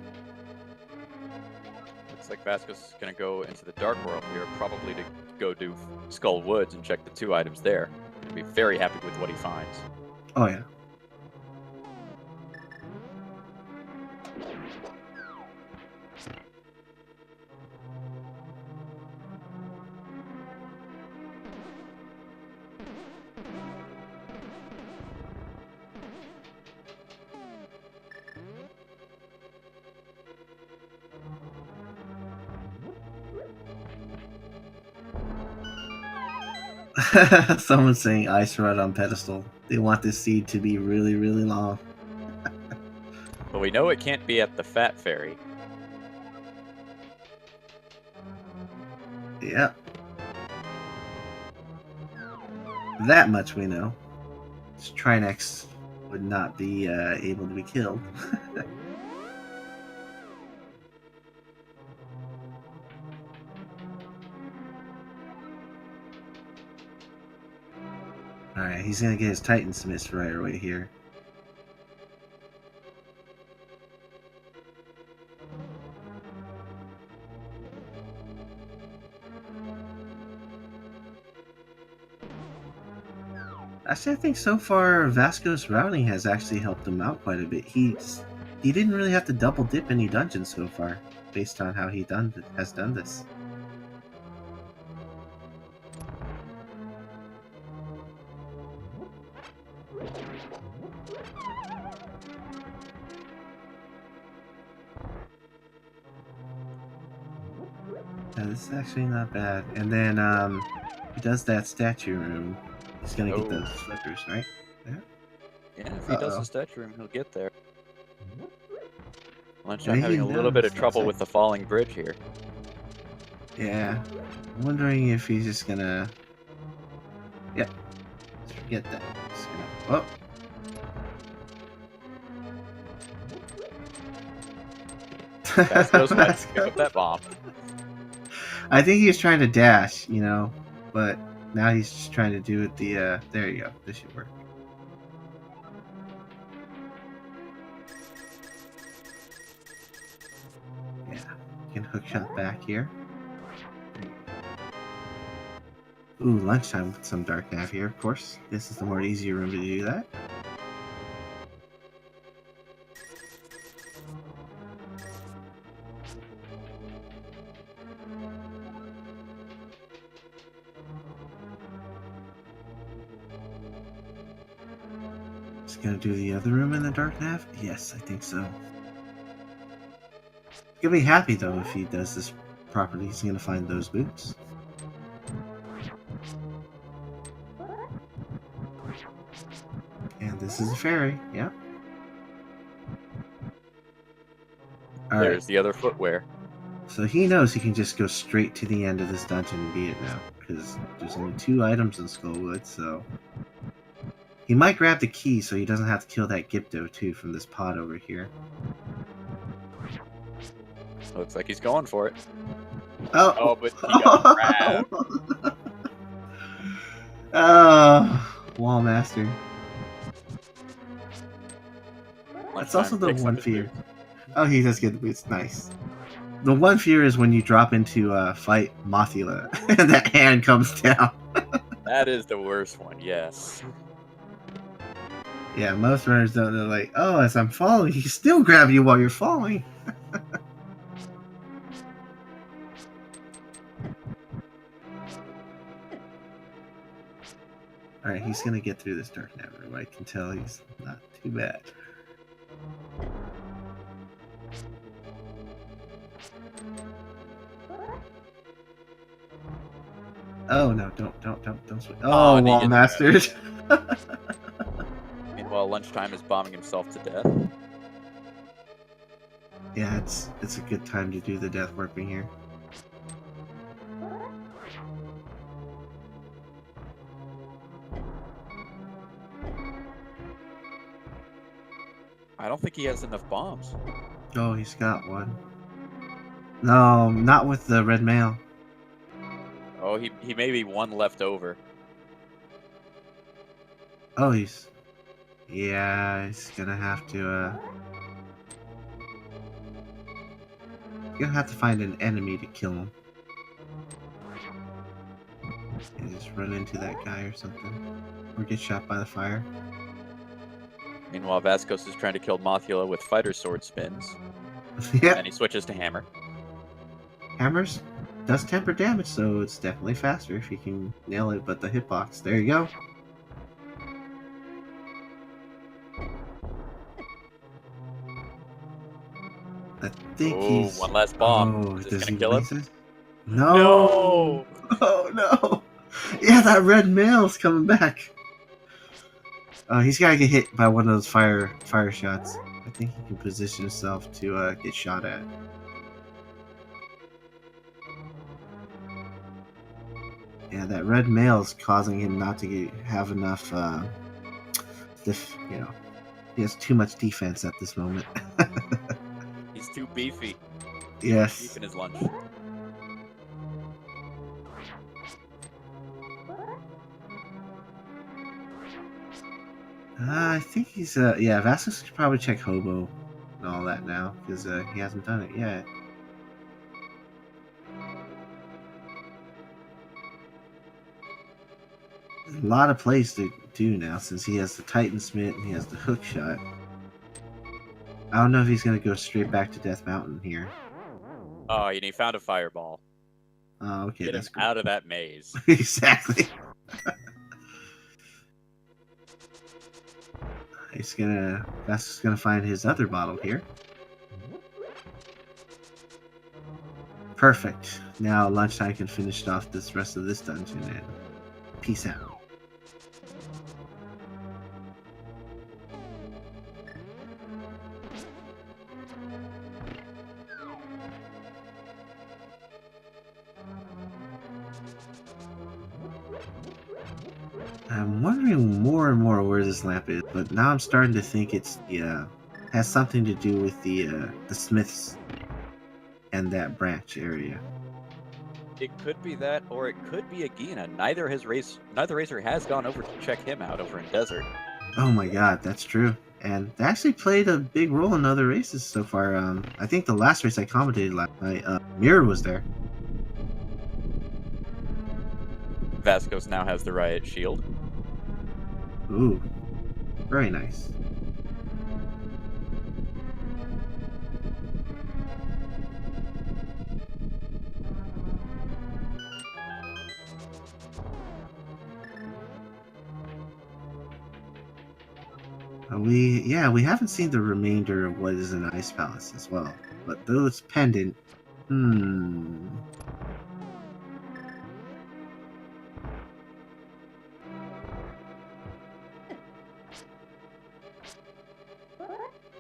Looks like Vascos is going to go into the dark world here, probably to go do Skull Woods and check the 2 items there. He'll be very happy with what he finds. Oh yeah. Someone's saying ice rod on pedestal. They want this seed to be really, really long. But we know it can't be at the Fat Fairy. Yep. That much we know. Trinex would not be able to be killed. Alright, he's gonna get his Titan Smiths right away here. Actually, I think so far Vascos routing has actually helped him out quite a bit. He didn't really have to double dip any dungeons so far, based on how he has done this. Yeah, this is actually not bad. And then he does that statue room. He's gonna get those flippers, right? Yeah. Yeah, if he does the statue room, he'll get there. I'm having a little bit of trouble with the falling bridge here. Yeah. I'm wondering if he's just gonna... Yep. Let's forget that. He's gonna... Vascos might pick up that bomb. I think he was trying to dash, you know, but now he's just trying to do it the, there you go. This should work. Yeah, you can hook shot back here. Ooh, lunchtime with some dark nav here, of course. This is the more easier room to do that. Gonna do the other room in the dark nav? Yes, I think so. He's gonna be happy though if he does this properly. He's gonna find those boots. And this is a fairy, yeah. There's the other footwear. So he knows he can just go straight to the end of this dungeon and beat it now, because there's only 2 items in Skullwood, so... He might grab the key so he doesn't have to kill that Gypto too from this pod over here. Looks like he's going for it. Oh, but he got grabbed. Wall Master. That's also Lunchtime the picks up one his fear. boots. Oh, he does get the boots. Nice. The one fear is when you drop into fight Mothula and that hand comes down. That is the worst one, yes. Yeah, most runners don't. They're like, oh, as I'm falling, he still grab you while you're falling. All right, he's gonna get through this dark network. I can tell he's not too bad. Oh no! Don't swing. Aw, Oh, and he Wall gets Masters. Meanwhile, Lunchtime is bombing himself to death. Yeah, it's a good time to do the death warping here. I don't think he has enough bombs. Oh, he's got one. No, not with the red mail. Oh, he may be one left over. Oh, yeah, he's gonna have to you're gonna have to find an enemy to kill him. And just run into that guy or something. Or get shot by the fire. Meanwhile, Vascos is trying to kill Mothula with fighter sword spins. Yeah. And he switches to hammer. Hammers does temper damage, so it's definitely faster if you can nail it, but the hitbox, there you go. I think he's... one last bomb. Oh, Is this does gonna he kill him? release it? No! No! Oh no! Yeah, that red mail's coming back. Oh, he's gotta get hit by one of those fire shots. I think he can position himself to get shot at. Yeah, that red mail's causing him not to have enough. He has too much defense at this moment. He's too beefy. Yes. Beef in his lunch. I think he's yeah, Vasquez should probably check Hobo and all that now because he hasn't done it yet. There's a lot of plays to do now since he has the Titan Smith and he has the hook shot. I don't know if he's gonna go straight back to Death Mountain here. Oh, and he found a fireball. Oh, okay, Get him that's good. out of that maze. Exactly. Vasquez gonna find his other bottle here. Perfect. Now Lunchtime can finish off this rest of this dungeon and peace out. I'm wondering more and more where this lamp is, but now I'm starting to think it's has something to do with the Smiths and that branch area. It could be that, or it could be Agena. Neither racer has gone over to check him out over in Desert. Oh my god, that's true. And they actually played a big role in other races so far. I think the last race I commentated last night, Mirror was there. Vascos now has the riot shield. Ooh, very nice. We haven't seen the remainder of what is in Ice Palace as well. But those pendant,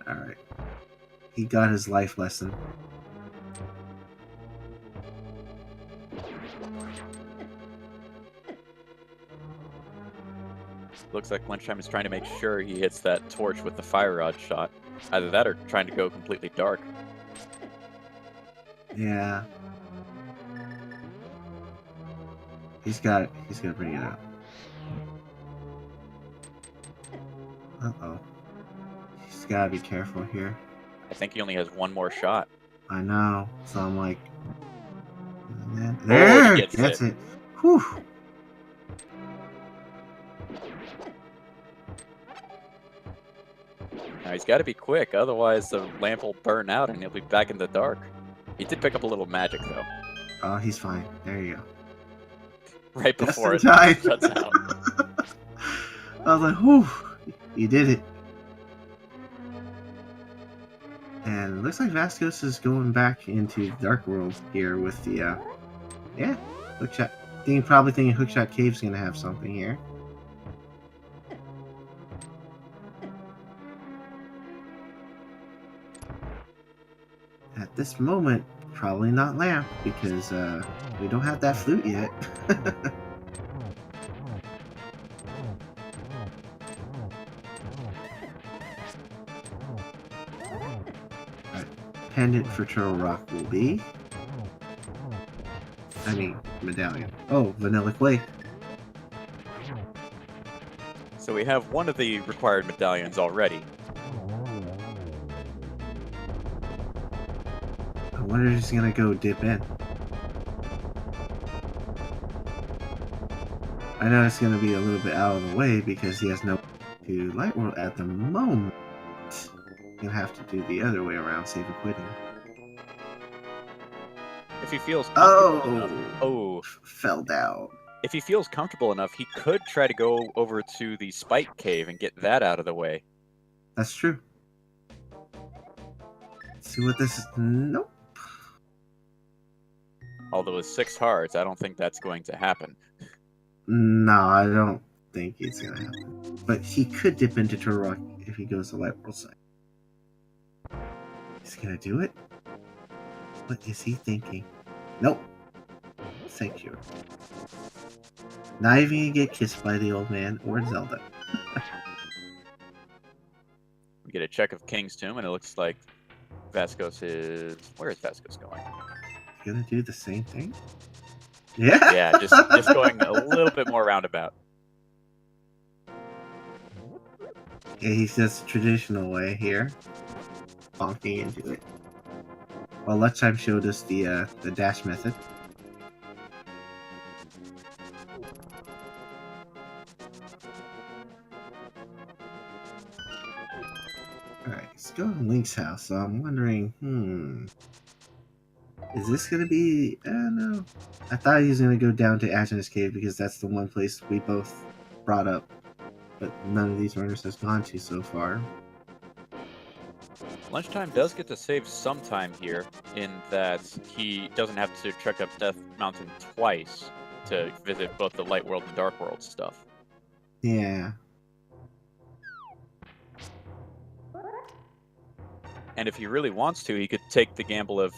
Alright. He got his life lesson. Looks like Lunchtime is trying to make sure he hits that torch with the fire rod shot. Either that or trying to go completely dark. Yeah. He's got it. He's gonna bring it out. Uh-oh. He's gotta be careful here. I think he only has one more shot. I know. So I'm like, Oh, there, he gets it. Whew. Now he's got to be quick, otherwise the lamp will burn out and he'll be back in the dark. He did pick up a little magic though, Oh, he's fine. There you go. right Just before in it time. shuts out. I was like, whew, you did it. And it looks like Vascos is going back into Dark World here with the, yeah, Hookshot. Probably thinking Hookshot Cave's gonna have something here. At this moment, probably not Lamp, because we don't have that flute yet. Alright, pendant for Turtle Rock will be... I mean, medallion. Oh, Vanilla Clay. So we have one of the required medallions already. I wonder if he's gonna go dip in. I know it's gonna be a little bit out of the way because he has no to Light World at the moment. You'll have to do the other way around, save and quitting. If he feels comfortable enough, fell down. If he feels comfortable enough, he could try to go over to the Spike Cave and get that out of the way. That's true. Let's see what this is. Nope. Although with 6 hearts, I don't think that's going to happen. No, I don't think it's gonna happen. But he could dip into Turtle Rock if he goes to Light World side. He's gonna do it? What is he thinking? Nope. Thank you. Not even gonna get kissed by the old man or Zelda. We get a check of King's Tomb, and it looks like Vascos is... Where is Vascos going? Gonna do the same thing? Yeah. Yeah, just going a little bit more roundabout. Yeah, he's just traditional way here, bonking into it. Well, Lunchtime showed us the dash method. Alright, let's go to Link's house. So I'm wondering, is this gonna be... no. I thought he was gonna go down to Ashen's Cave because that's the one place we both brought up. But none of these runners has gone to so far. Lunchtime does get to save some time here, in that he doesn't have to trek up Death Mountain twice to visit both the Light World and Dark World stuff. Yeah. And if he really wants to, he could take the gamble of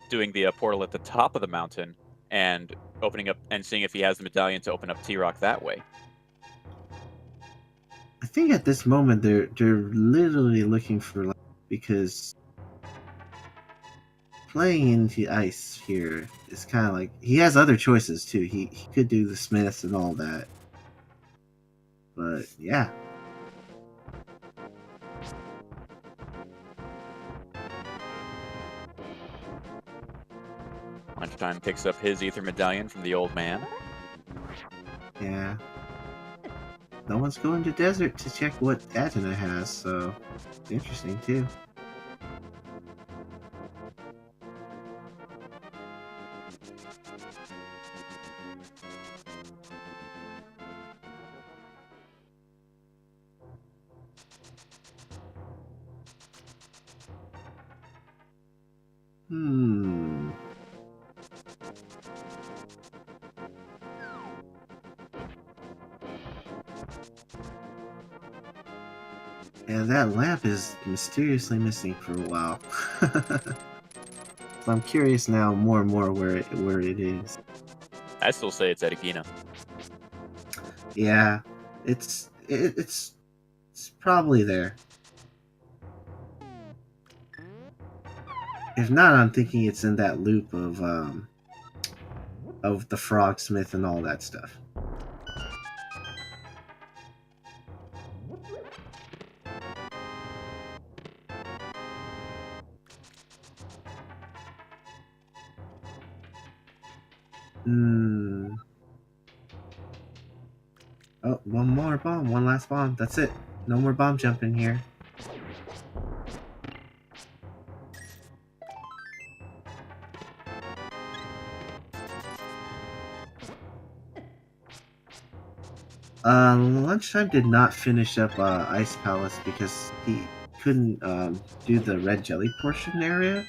doing the portal at the top of the mountain and opening up and seeing if he has the medallion to open up T-Rock that way. I think at this moment they're literally looking for, because playing into ice here is kind of like, he has other choices too. He could do the Smiths and all that, but yeah. Lunchtime picks up his ether medallion from the old man. Yeah. No one's going to desert to check what Agena has, so interesting too. And that lamp is mysteriously missing for a while. So I'm curious now more and more where it is. I still say it's at Agena. Yeah, it's probably there. If not, I'm thinking it's in that loop of the Frogsmith and all that stuff. Hmm. Oh, one more bomb. One last bomb. That's it. No more bomb jumping here. Lunchtime did not finish up Ice Palace because he couldn't do the red jelly portion area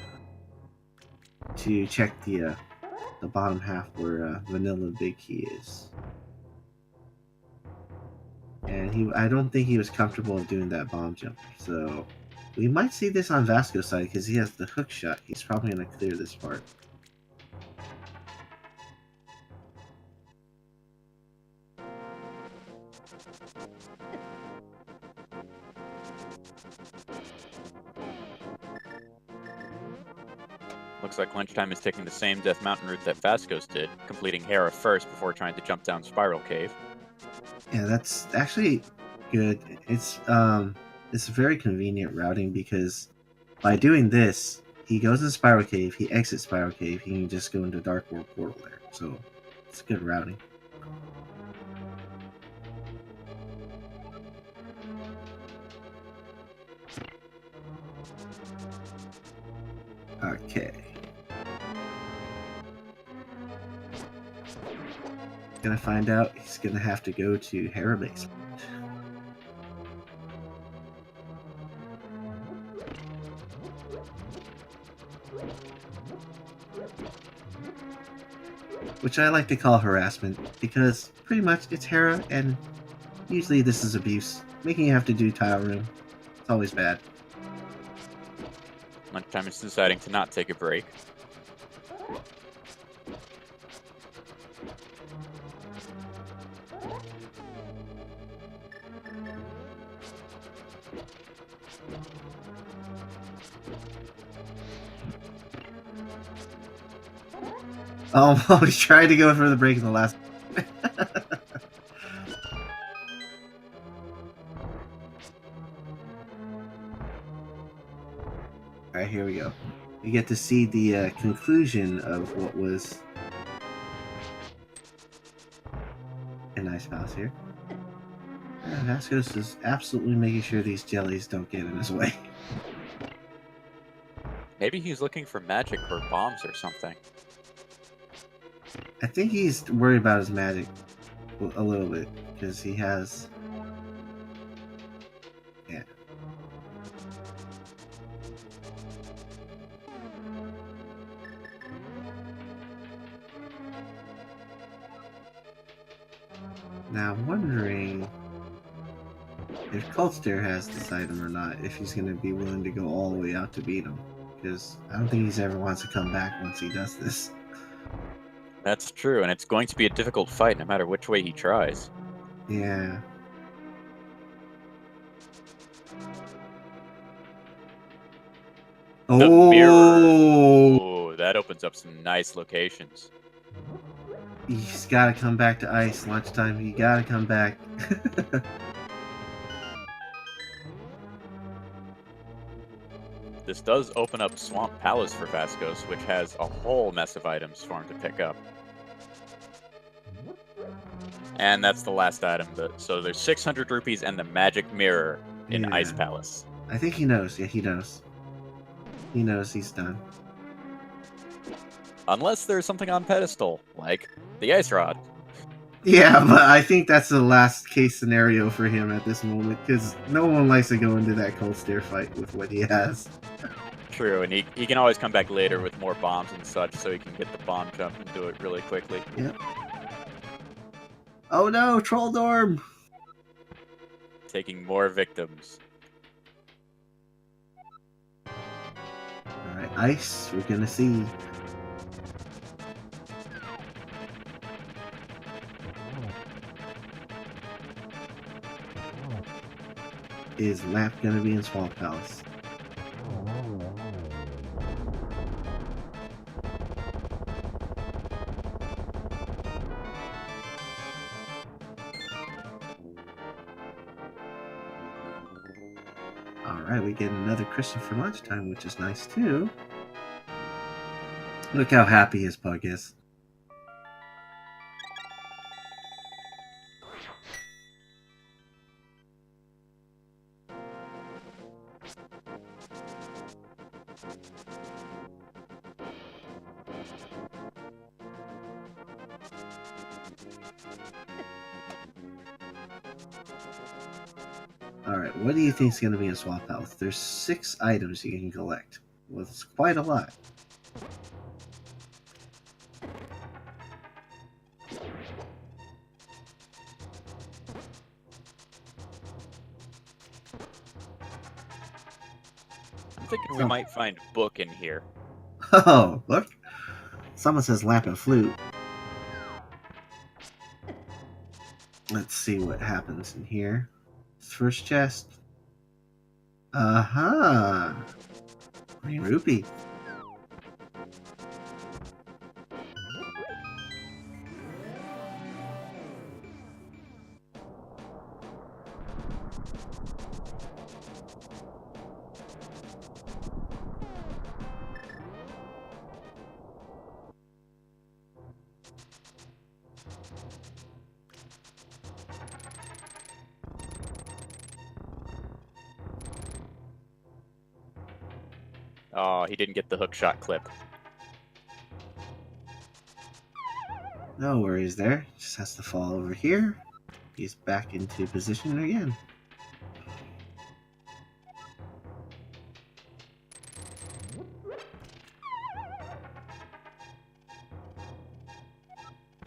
to check the bottom half where Vanilla Big Key is. And I don't think he was comfortable doing that bomb jump. So we might see this on Vasco's side because he has the hook shot. He's probably going to clear this part. Looks like Lunchtime is taking the same Death Mountain route that Vascos did, completing Hera first before trying to jump down Spiral Cave. Yeah, that's actually good. It's very convenient routing because by doing this, he goes in Spiral Cave, he exits Spiral Cave, he can just go into Dark World Portal there. So it's good routing. Okay. Gonna find out he's gonna have to go to Hera Base. Which I like to call harassment because pretty much it's Hera and usually this is abuse. Making you have to do tile room. It's always bad. Lunchtime is deciding to not take a break. Oh, he's trying to go for the break in the last. Alright, here we go. We get to see the conclusion of what was a nice mouse here. Vascos is absolutely making sure these jellies don't get in his way. Maybe he's looking for magic or bombs or something. I think he's worried about his magic a little bit because he has. Yeah. Now I'm wondering if Cultster has this item or not, if he's going to be willing to go all the way out to beat him. Because I don't think he's ever wants to come back once he does this. That's true, and it's going to be a difficult fight no matter which way he tries. Yeah. The mirror. Oh, that opens up some nice locations. He's got to come back to ice. Lunchtime, you got to come back. This does open up Swamp Palace for Vascos, which has a whole mess of items for him to pick up. And that's the last item. So there's 600 rupees and the magic mirror in Ice Palace. I think he knows. Yeah, he knows. He knows he's done. Unless there's something on pedestal, like the ice rod. Yeah, but I think that's the last case scenario for him at this moment, because no one likes to go into that cold stare fight with what he has. True, and he can always come back later with more bombs and such, so he can get the bomb jump and do it really quickly. Yep. Oh no, Troll Dorm! Taking more victims. Alright, ice, we're gonna see. Is Lamp gonna be in Swamp Palace? Alright, we get another crystal for lunchtime, which is nice too. Look how happy his pug is. Alright, what do you think is going to be in Swap House? There's 6 items you can collect. Well, it's quite a lot. I'm thinking we might find book in here. Oh, look. Someone says lamp and flute. Let's see what happens in here. First chest. Aha! Green rupee. Oh, he didn't get the hook shot clip. No worries there. Just has to fall over here. He's back into position again.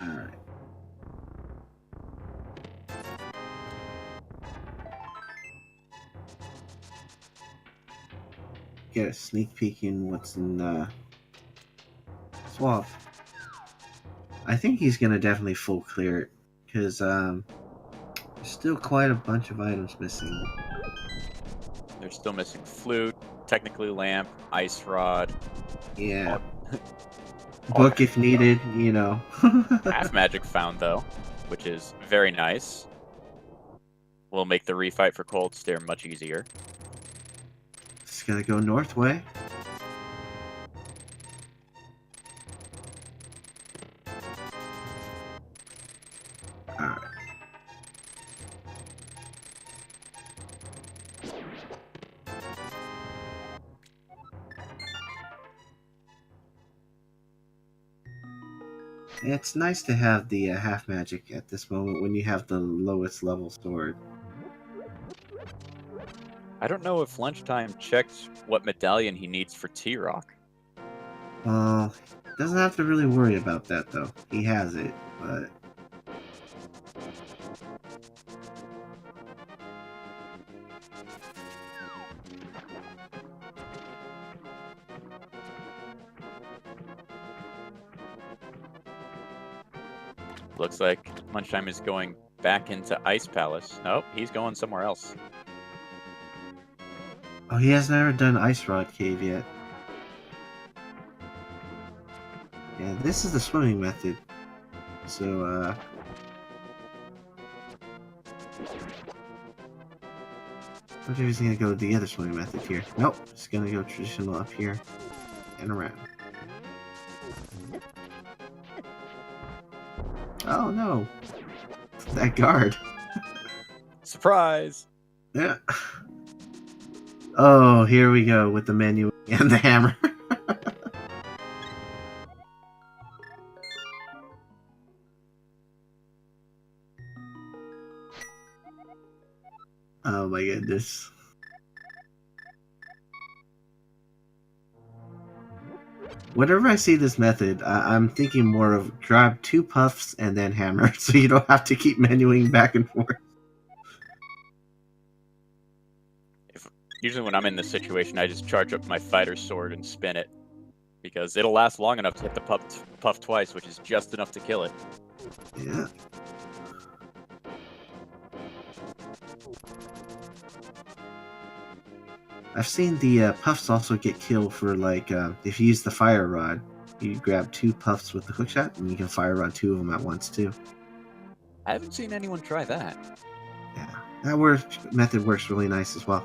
Alright. Get a sneak peek in what's in Swap. I think he's gonna definitely full clear it, because there's still quite a bunch of items missing. They're still missing flute, technically lamp, ice rod. Yeah. All Book if needed, you know. Half magic found though, which is very nice. Will make the refight for Cold Stare much easier. Just gotta go north way. Alright. It's nice to have the half magic at this moment when you have the lowest level sword. I don't know if Lunchtime checked what medallion he needs for T-Rock. Doesn't have to really worry about that though. He has it, but Looks like Lunchtime is going back into Ice Palace. Nope, he's going somewhere else. oh, he has never done Ice Rod Cave yet. Yeah, this is the swimming method. So, I wonder if he's gonna go the other swimming method here. Nope, he's gonna go traditional up here and around. Oh no! That guard. Surprise! Yeah. Oh, here we go with the menu and the hammer. Oh my goodness. Whenever I see this method, I'm thinking more of grab 2 puffs and then hammer, so you don't have to keep menuing back and forth. Usually when I'm in this situation, I just charge up my fighter sword and spin it. Because it'll last long enough to hit the puff twice, which is just enough to kill it. Yeah. I've seen the puffs also get killed for, like, if you use the fire rod, you grab 2 puffs with the hookshot, and you can fire rod 2 of them at once, too. I haven't seen anyone try that. Yeah, that method works really nice as well.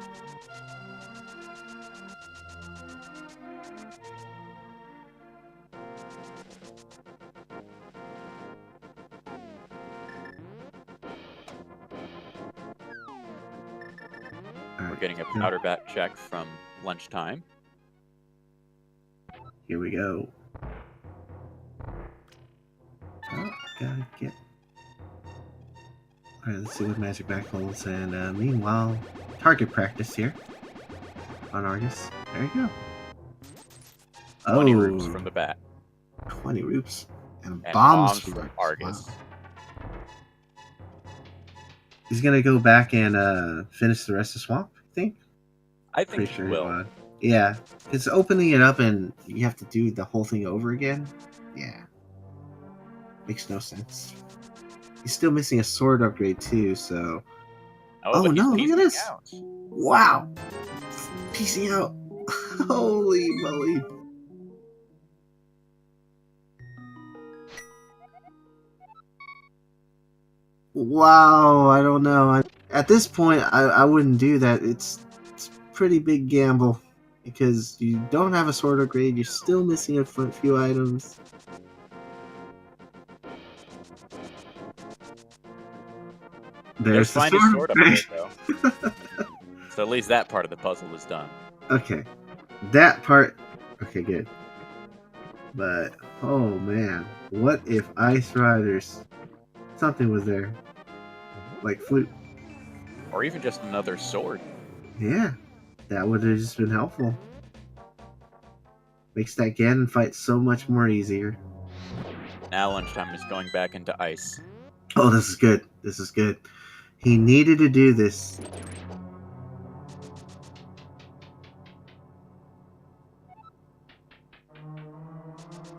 We're getting a powder bat check from Lunchtime. Here we go. Oh, gotta get Alright, let's see what magic bag holds. And meanwhile, target practice here on Argus. There you go. 20 roops from the bat. 20 roops. And And bombs, from Argus. Wow. He's gonna go back and finish the rest of Swamp, I think. I think Pretty he sure will. Yeah. It's opening it up and you have to do the whole thing over again. Yeah. Makes no sense. He's still missing a sword upgrade too, so. Oh Oh no, he's look at this! out. Wow! Piecing out. Holy moly. Wow, I don't know. At this point, I wouldn't do that. It's a pretty big gamble because you don't have a sword upgrade. You're still missing a few items. There's the find his sword upgrade. upgrade, though. So at least that part of the puzzle is done. Okay, that part. Okay, good. But oh man, what if Ice Riders? Something was there, like flute. Or even just another sword. Yeah, that would have just been helpful. Makes that Ganon fight so much more easier. Now lunchtime is going back into ice. Oh, this is good. This is good. He needed to do this.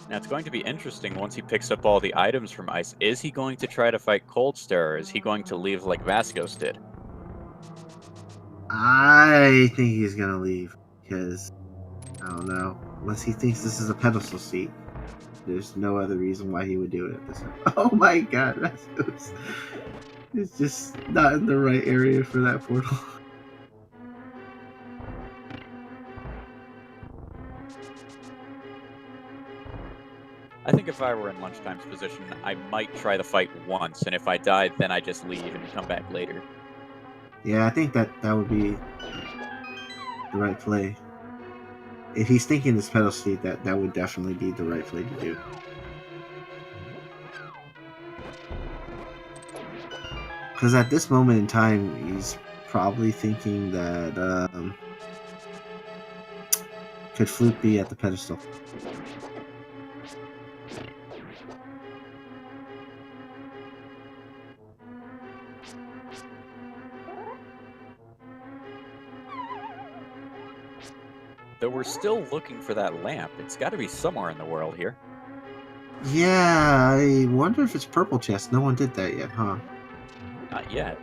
Now it's going to be interesting once he picks up all the items from ice. Is he going to try to fight Cold Star, or is he going to leave like Vascos did? I think he's gonna leave because I don't know. Unless he thinks this is a pedestal seat, there's no other reason why he would do it at this time. Oh my god, Vascos! It's just not in the right area for that portal. I think if I were in Lunchtime's position, I might try the fight once, and if I died, then I just leave and come back later. Yeah, I think that would be the right play. If he's thinking this pedal seat, that would definitely be the right play to do. Because at this moment in time, he's probably thinking that could Flute be at the pedestal? Though we're still looking for that lamp. It's got to be somewhere in the world here. Yeah, I wonder if it's Purple Chest. No one did that yet, huh? Not yet.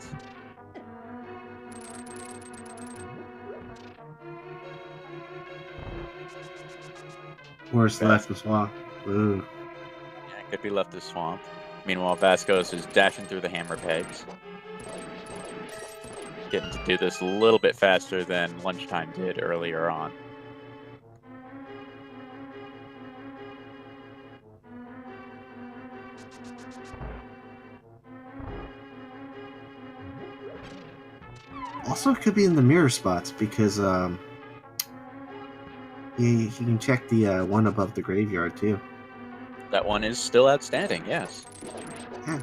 Where's left the swamp? Ooh. Yeah, it could be left as swamp. Meanwhile, Vascos is dashing through the hammer pegs. Getting to do this a little bit faster than Lunchtime did earlier on. Also, it could be in the mirror spots because he can check the one above the graveyard too. That one is still outstanding, yes. Yeah.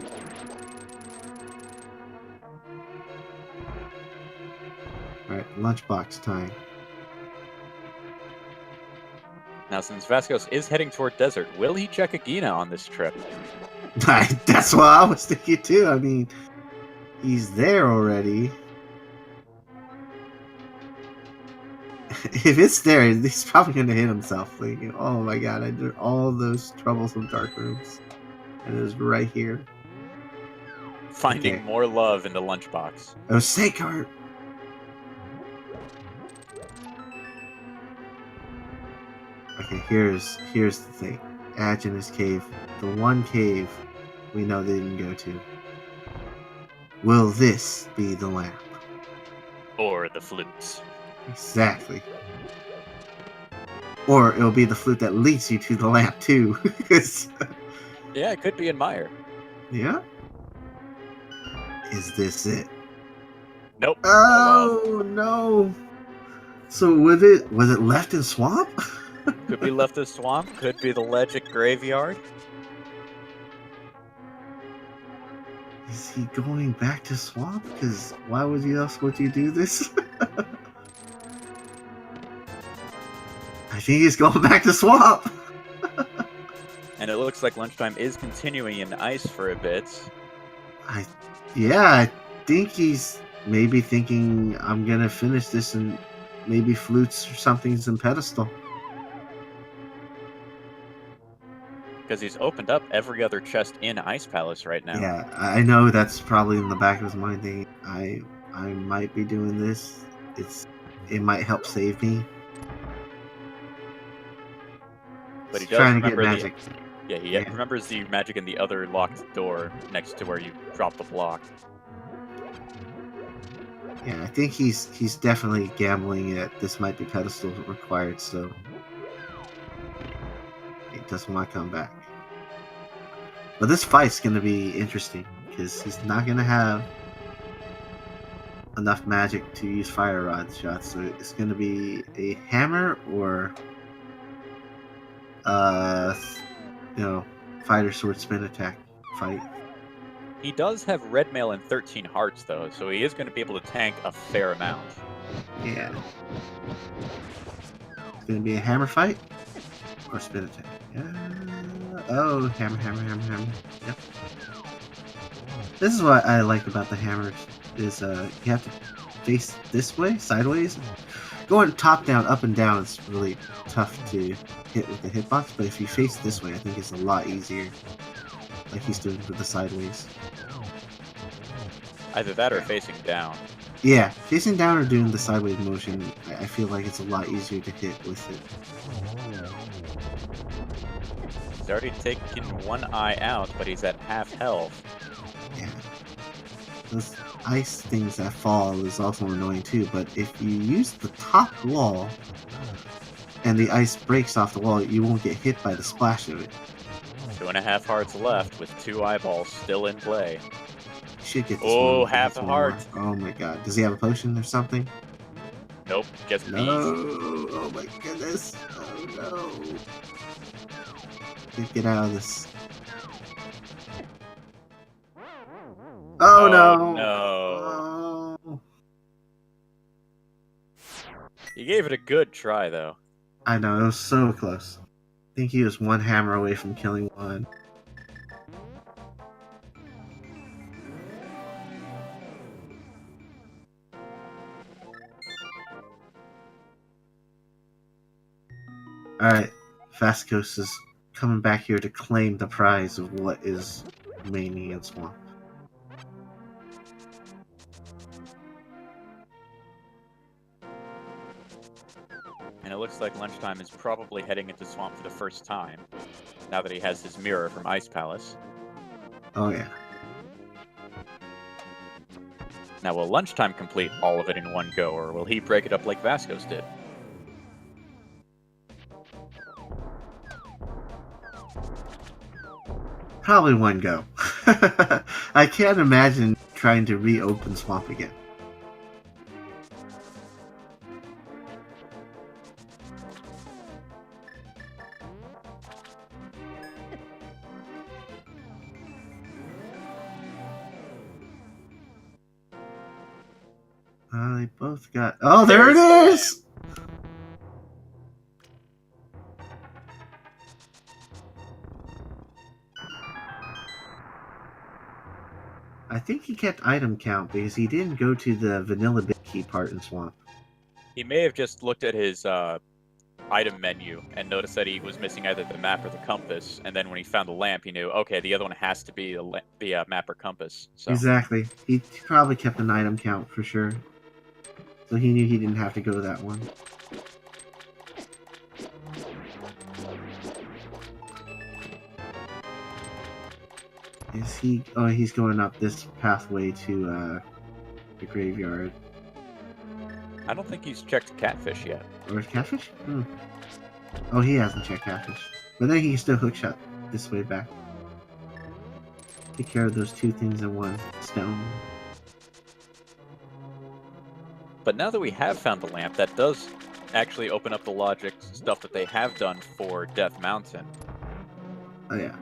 Alright, lunchbox time. Now, since Vascos is heading toward desert, will he check Agina on this trip? That's what I was thinking too. I mean, he's there already. If it's there, he's probably going to hit himself. Thinking, oh my god, I did all those troublesome dark rooms. And it was right here. Finding more love in the lunchbox. Oh, snake heart! Okay, here's the thing. Aginus Cave. The one cave we know they didn't go to. Will this be the lamp? Or the flutes. Exactly. Or it'll be the flute that leads you to the lamp too. Yeah, it could be in Mire. Yeah? Is this it? Nope. Oh no! So was it left in swamp? Could be left as swamp, could be the Legic graveyard. Is he going back to swamp? Because why would you do this? I think he's going back to swamp. And it looks like Lunchtime is continuing in ice for a bit. I think he's maybe thinking I'm gonna finish this and maybe flutes or something's in pedestal. Because he's opened up every other chest in Ice Palace right now. Yeah, I know that's probably in the back of his mind thinking I might be doing this. It might help save me. But he He's does trying to get remember magic. he remembers the magic in the other locked door next to where you dropped the block. Yeah, I think he's definitely gambling that this might be pedestal required, so he doesn't want to come back. But this fight's going to be interesting because he's not going to have enough magic to use fire rod shots, so it's going to be a hammer or fighter sword spin attack fight. He does have red mail and 13 hearts though, so he is going to be able to tank a fair amount. Yeah. It's going to be a hammer fight or spin attack. Oh, hammer. Yep. This is what I like about the hammers is you have to face this way, sideways. Going top down, up and down is really tough to hit with the hitbox, but if you face this way, I think it's a lot easier. Like he's doing with the sideways. Either that or facing down. Yeah, facing down or doing the sideways motion, I feel like it's a lot easier to hit with it. He's already taken one eye out, but he's at half health. Yeah. Those ice things that fall is also annoying too, but if you use the top wall and the ice breaks off the wall, you won't get hit by the splash of it. 2.5 hearts left with 2 eyeballs still in play. You should get this Oh, one. half a heart. Oh my god. Does he have a potion or something? Nope, just No. bees. Oh my goodness. Oh no. Get out of this. Oh no. No. Oh. He gave it a good try though. I know, it was so close. I think he was one hammer away from killing one. Alright, Vascos is coming back here to claim the prize of what is remaining in Swamp. And it looks like Lunchtime is probably heading into Swamp for the first time, now that he has his mirror from Ice Palace. Oh yeah. Now, will Lunchtime complete all of it in one go, or will he break it up like Vascos did? Probably one go. I can't imagine trying to reopen Swamp again. They both got... Oh, there it is! I think he kept item count because he didn't go to the vanilla bit key part in Swamp. He may have just looked at his item menu and noticed that he was missing either the map or the compass, and then when he found the lamp, he knew, okay, the other one has to be the map or compass. So. Exactly. He probably kept an item count for sure. So he knew he didn't have to go to that one. Is he... Oh, he's going up this pathway to the graveyard. I don't think he's checked Catfish yet. Or Catfish? Hmm. Oh, he hasn't checked Catfish. But then he can still hookshot this way back. Take care of those two things in one stone. But now that we have found the lamp, that does actually open up the logic stuff that they have done for Death Mountain. Oh, yeah.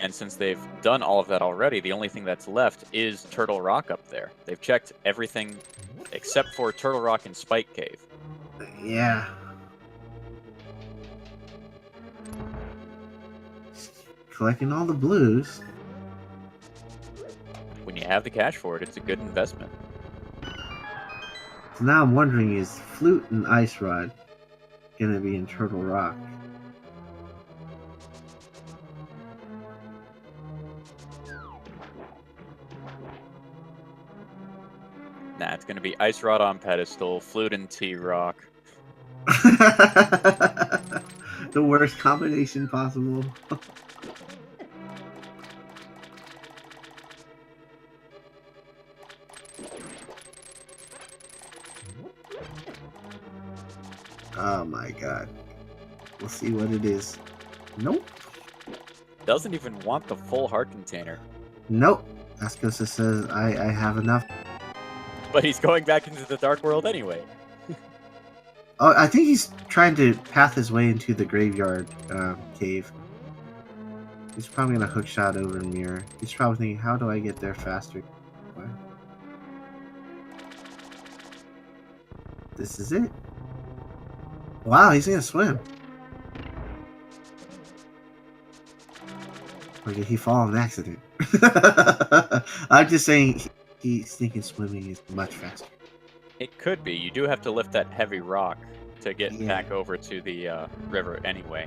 And since they've done all of that already, the only thing that's left is Turtle Rock up there. They've checked everything except for Turtle Rock and Spike Cave. Yeah. Collecting all the blues. When you have the cash for it, it's a good investment. So now I'm wondering, is Flute and Ice Rod gonna be in Turtle Rock? Nah, it's going to be Ice Rod on pedestal, Flute and T-Rock. The worst combination possible. Oh my god. We'll see what it is. Nope. Doesn't even want the full heart container. Nope. Vascos says I have enough. But he's going back into the Dark World anyway. Oh, I think he's trying to path his way into the graveyard cave. He's probably gonna hookshot over a mirror. He's probably thinking, how do I get there faster? What? This is it. Wow, he's gonna swim. Or did he fall in an accident? I'm just saying he's thinking swimming is much faster. It could be. You do have to lift that heavy rock to get Yeah. back over to the river anyway.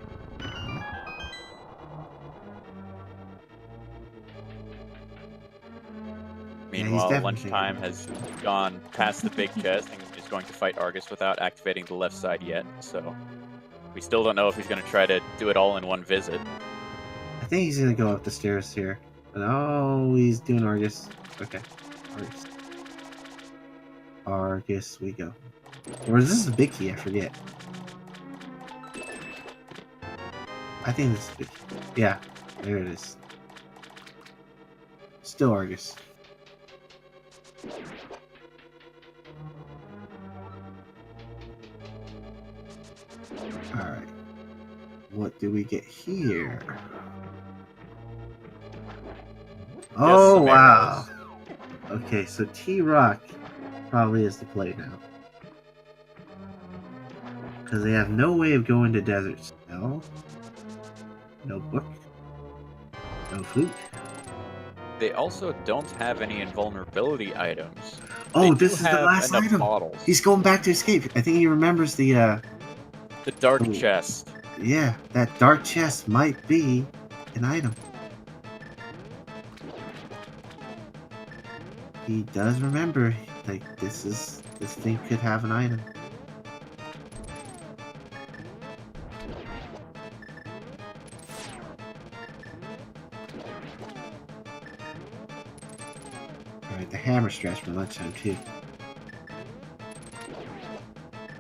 Meanwhile, definitely lunchtime has gone past the big chest and is going to fight Argus without activating the left side yet, so we still don't know if he's going to try to do it all in one visit. I think he's gonna go up the stairs here. Oh, he's doing Argus. Okay. Argus. Argus, we go. Or is this a big key? I forget. I think this is a big key. Yeah, there it is. Still Argus. Alright. What do we get here? Oh, some wow. arrows. Okay, so T-Rock probably is the play now. Because they have no way of going to Desert Spell. No book. No flute. They also don't have any invulnerability items. Oh, They this do is the have last enough item. bottles. He's going back to escape. I think he remembers the dark Ooh. chest. Yeah, that dark chest might be an item. He does remember, like, this thing could have an item. Alright, the hammer stretch for lunchtime too.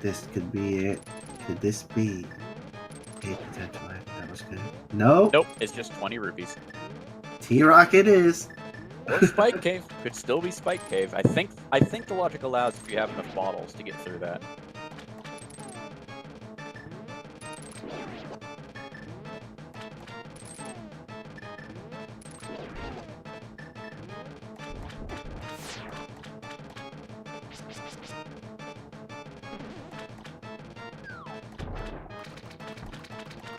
This could be it. Could this be a potential item? That was good. No. Nope, it's just 20 rupees. T-Rock it is. Or Spike Cave. Could still be Spike Cave. I think the logic allows if you have enough bottles to get through that.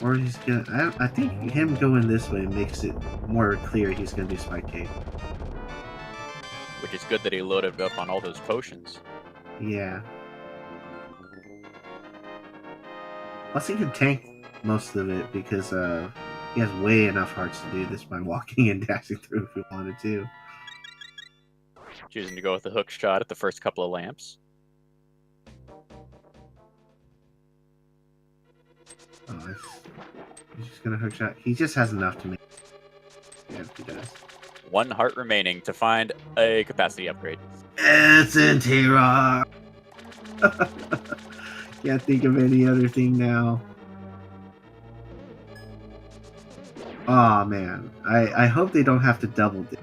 Or he's gonna. I think him going this way makes it more clear he's gonna do Spike Cave. Which is good that he loaded up on all those potions. Yeah. Plus, he can tank most of it because he has way enough hearts to do this by walking and dashing through if he wanted to. Choosing to go with the hook shot at the first couple of lamps. Oh, he's just gonna hook shot. He just has enough to make. Yeah, he does. 1 heart remaining to find a capacity upgrade. It's in T-Rock. Can't think of any other thing now. Oh man, I hope they don't have to double dip.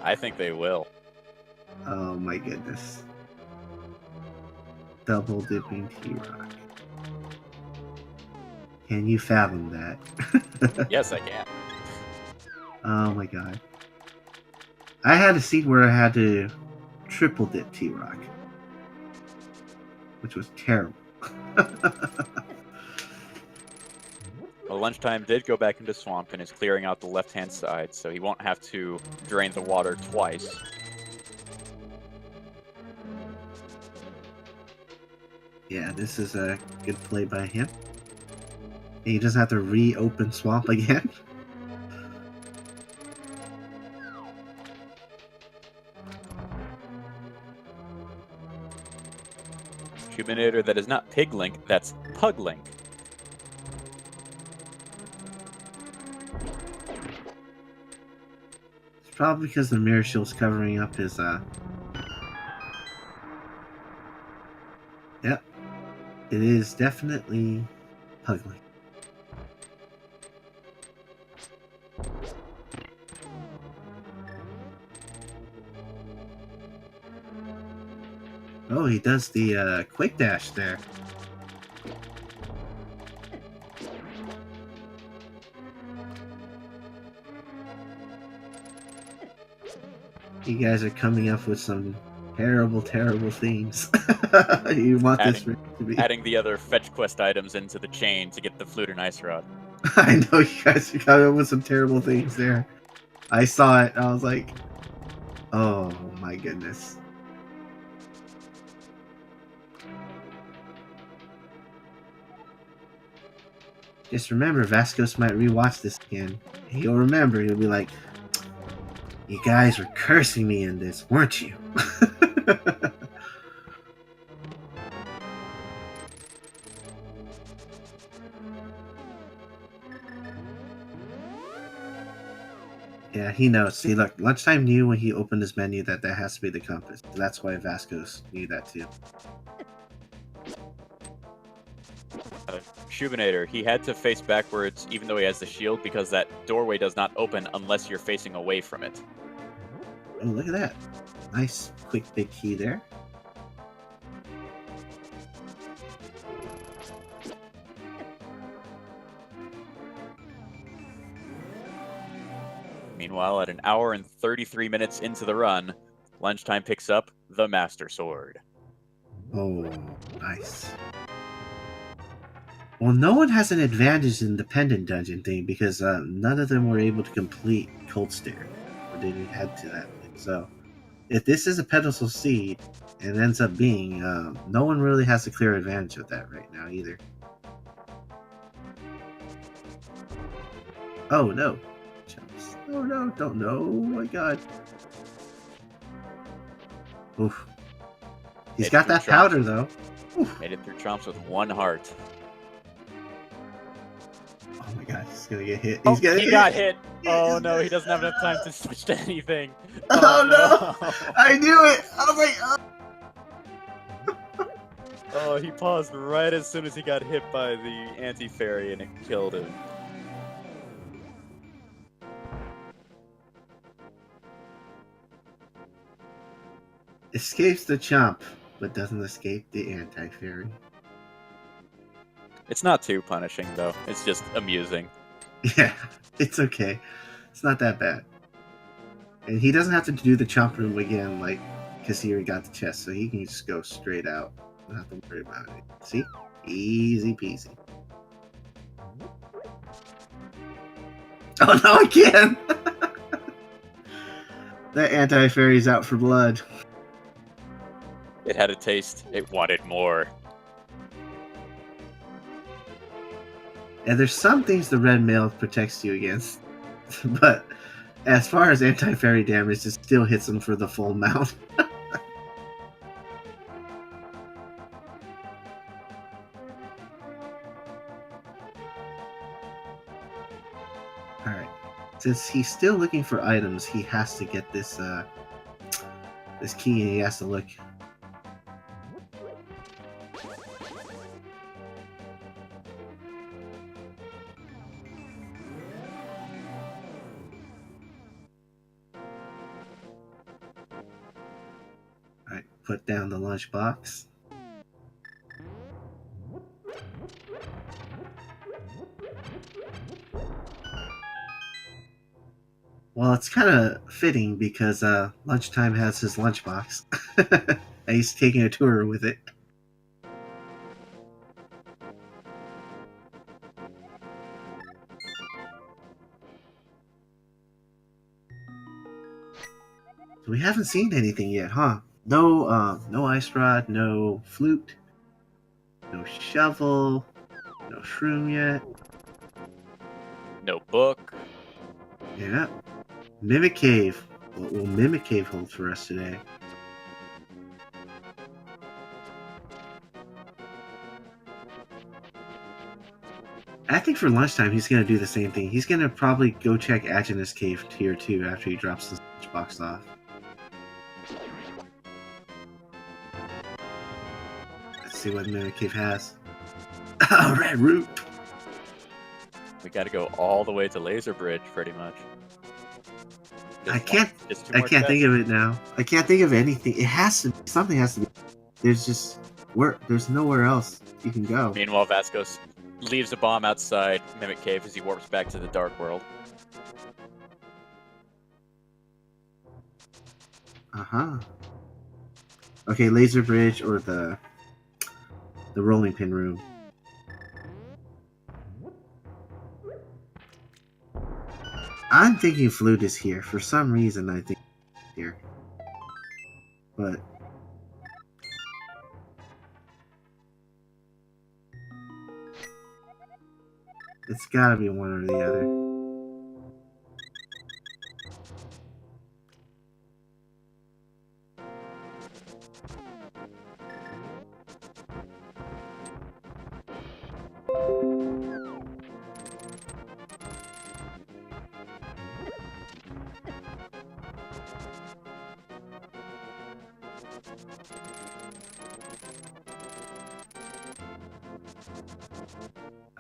I think they will. Oh my goodness. Double dipping T-Rock. Can you fathom that? Yes, I can. Oh my god. I had a scene where I had to triple dip T-Rock, which was terrible. Well, Lunchtime did go back into Swamp and is clearing out the left-hand side, so he won't have to drain the water twice. Yeah, this is a good play by him. He doesn't have to reopen Swamp again. Cubinator that is not Piglink, that's Puglink. It's probably because the mirror shield's covering up his Yep. It is definitely Puglink. Oh, he does the quick dash there. You guys are coming up with some terrible, terrible themes. You want this to be adding the other fetch quest items into the chain to get the flute and ice rod. I know you guys are coming up with some terrible things there. I saw it. I was like, oh my goodness. Just remember, Vascos might rewatch this again. He'll remember. He'll be like, you guys were cursing me in this, weren't you? Yeah, he knows. See, look, Lunchtime knew when he opened his menu that that has to be the compass. That's why Vascos knew that too. Cubinator, he had to face backwards even though he has the shield because that doorway does not open unless you're facing away from it. Oh, look at that. Nice, quick, big key there. Meanwhile, at an hour and 33 minutes into the run, Lunchtime picks up the Master Sword. Oh, nice. Well, no one has an advantage in the pendant dungeon thing because none of them were able to complete Cold Stare, or didn't head to that thing. So, if this is a pedestal seed and it ends up being, no one really has a clear advantage of that right now either. Oh no. Oh no, don't know. Oh my god. Oof. He's got that powder though. Oof. Made it through Chomps with 1 heart. Oh my god, he's gonna get hit. He got hit. Oh no, he doesn't have enough time to switch to anything. Oh no! I knew it! I was like, oh, he paused right as soon as he got hit by the anti-fairy and it killed him. Escapes the chomp, but doesn't escape the anti-fairy. It's not too punishing, though. It's just amusing. Yeah, it's okay. It's not that bad. And he doesn't have to do the chomp room again, like, because he already got the chest, so he can just go straight out. Don't have to worry about it. See? Easy peasy. Oh, no, again! That anti-fairy's out for blood. It had a taste. It wanted more. And there's some things the red mail protects you against, but as far as anti-fairy damage, it still hits them for the full amount. Alright. Since he's still looking for items, he has to get this this key and he has to look. Alright, put down the lunchbox. Well, it's kind of fitting because lunchtime has his lunchbox. And he's taking a tour with it. So we haven't seen anything yet, huh? No ice rod, no flute, no shovel, no shroom yet. No book. Yeah. Mimic Cave. What will Mimic Cave hold for us today? I think for lunchtime he's going to do the same thing. He's going to probably go check Aginus Cave tier 2 after he drops his lunchbox off. Let's see what Mimic Cave has. Oh, red root! We got to go all the way to Laser Bridge, pretty much. I can't think chests. of it now. I can't think of anything. It has to be. Something has to be. There's nowhere else you can go. Meanwhile, Vascos leaves a bomb outside Mimic Cave as he warps back to the Dark World. Uh-huh. Okay, Laser Bridge or the Rolling Pin Room. I'm thinking Flute is here. For some reason, I think it's here. But it's gotta be one or the other.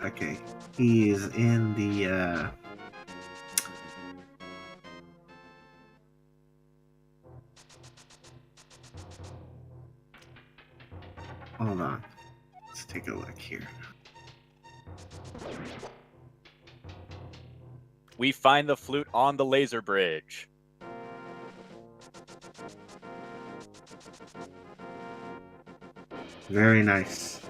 Okay, he is in the hold on. Let's take a look here. We find the flute on the Laser Bridge. Very nice.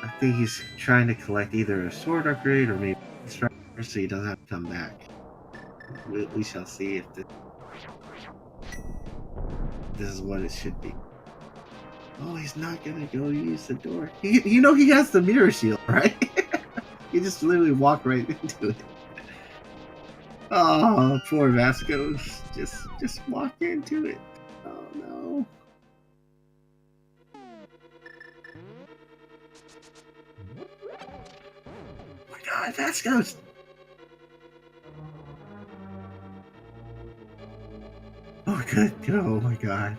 I think he's trying to collect either a sword upgrade or maybe a striker so he doesn't have to come back. We shall see if this is what it should be. Oh, he's not gonna go use the door. You know he has the mirror shield, right? He just literally walked right into it. Oh, poor Vascos. Just walk into it. Oh no. Oh my god, Vascos! Oh good, oh my god.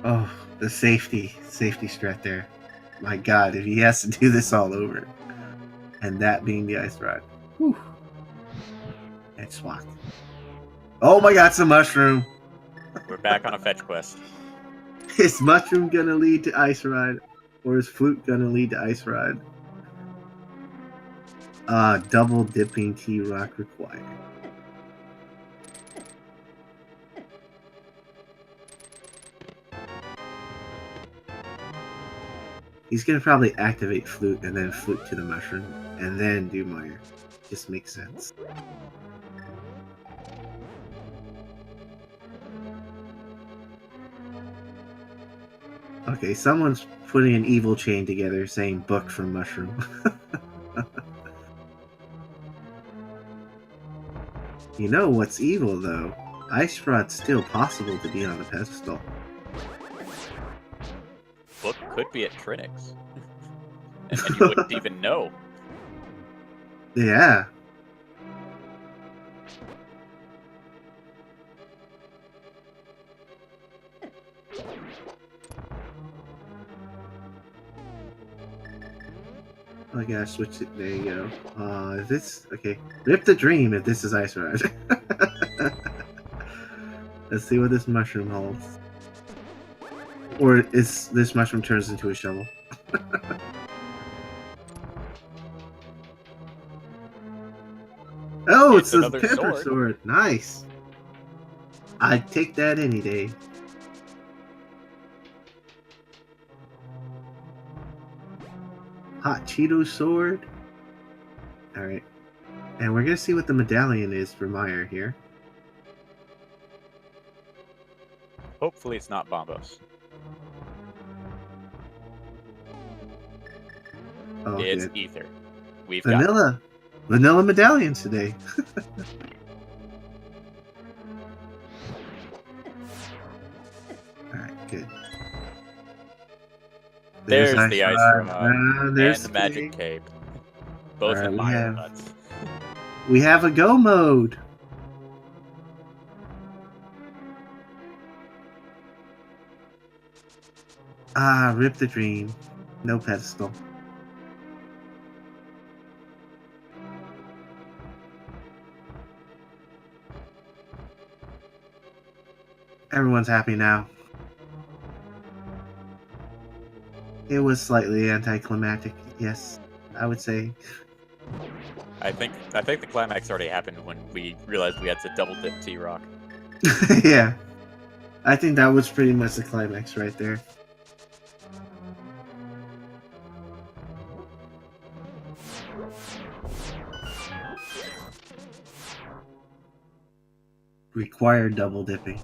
Oh, the safety strat there. My god, if he has to do this all over. And that being the ice rod. Whew. Next walk. Oh my god, it's a mushroom! We're back on a fetch quest. Is mushroom gonna lead to ice rod? Or is flute gonna lead to ice rod? Double dipping T-Rock required. He's gonna probably activate flute and then flute to the mushroom and then do Meyer. Just makes sense. Okay, someone's putting an evil chain together saying book from mushroom. You know what's evil though? Ice Rod's still possible to be on the pedestal. Book could be at Trinix. And then you wouldn't even know. Yeah. Oh, I gotta switch it. There you go. If this okay, rip the dream. If this is Ice Rod. Let's see what this mushroom holds. Or is this mushroom turns into a shovel? Oh, it's a another pepper sword. sword. Nice. I'd take that any day. Hot Cheeto sword. All right, and we're gonna see what the medallion is for Meyer here. Hopefully it's not Bombos. Oh, It's good. Ether. We've got Vanilla medallions today. All right, good. There's Ice the ice Rod. rod There's and the magic cape. All Both right, in Meyer nuts. we have a go mode. Ah, rip the dream. No pedestal. Everyone's happy now. It was slightly anticlimactic, yes, I would say. I think the climax already happened when we realized we had to double dip T-Rock. Yeah. I think that was pretty much the climax right there. Required double dipping.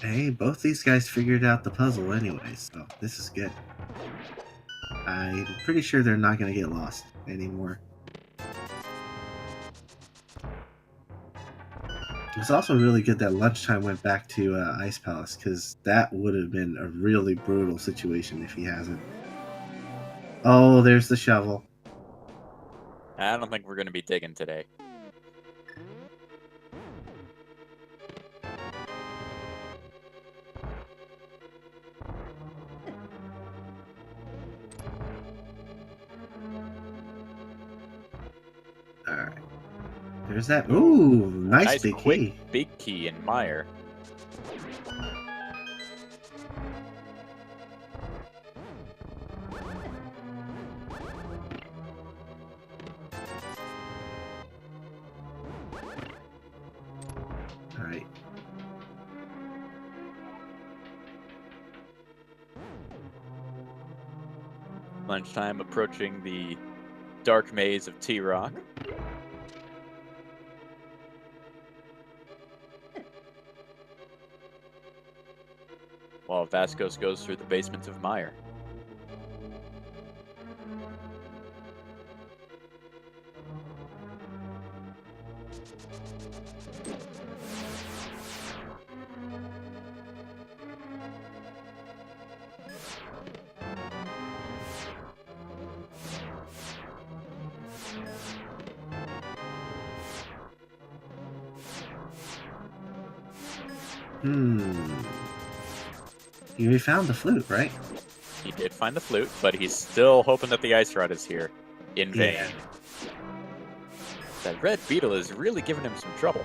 Hey, both these guys figured out the puzzle anyway, so this is good. I'm pretty sure they're not going to get lost anymore. It's also really good that lunchtime went back to Ice Palace, because that would have been a really brutal situation if he hasn't. Oh, there's the shovel. I don't think we're going to be digging today. Alright. There's that. Ooh, nice big quick key. big key in Meyer. Alright. Lunchtime approaching the dark maze of T-Rock. While Vascos goes through the basement of Meyer. You found the flute, right? He did find the flute, but he's still hoping that the ice rod is here. In vain. Yeah. That red beetle is really giving him some trouble.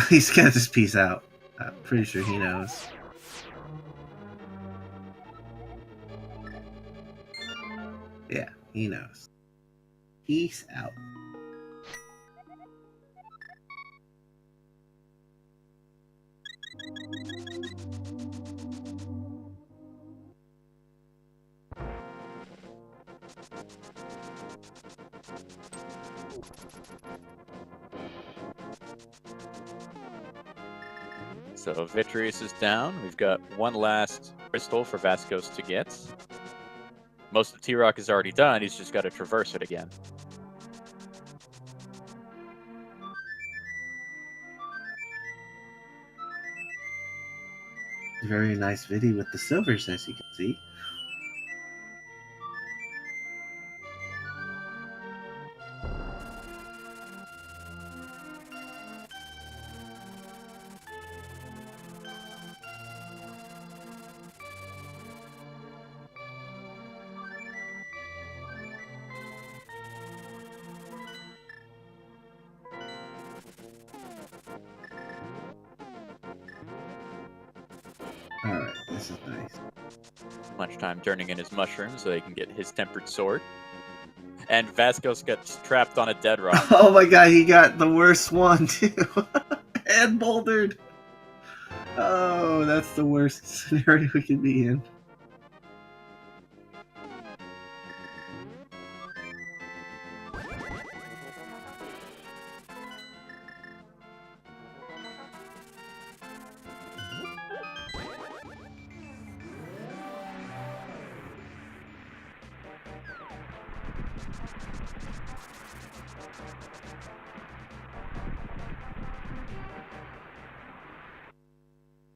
He's gonna just peace out. I'm pretty sure he knows. Yeah, he knows. Peace out. So Vitreous is down. We've got one last crystal for Vascos to get. Most of T-Rock is already done. He's just got to traverse it again. Very nice video with the silvers, as you can see. Alright, this is nice. Lunchtime turning in his mushrooms so he can get his tempered sword. And Vascos gets trapped on a dead rock. Oh my god, he got the worst one too. And bouldered. Oh, that's the worst scenario we could be in.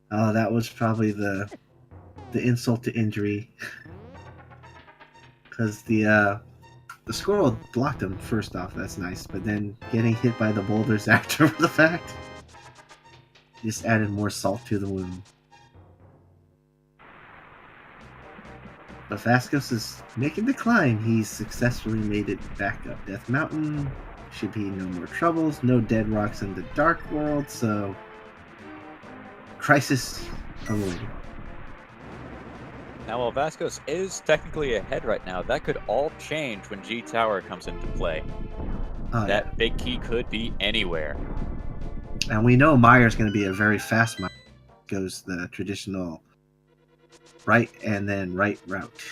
Oh, that was probably the insult to injury. Because the squirrel blocked him first off, that's nice, but then getting hit by the boulders after the fact just added more salt to the wound. But Vascos is making the climb. He's successfully made it back up Death Mountain. Should be no more troubles, no dead rocks in the Dark World, so crisis avoided. Now, while Vascos is technically ahead right now, that could all change when G Tower comes into play. Oh, That yeah. big key could be anywhere. And we know Meyer's going to be a very fast Meyer. Goes the traditional right and then right route.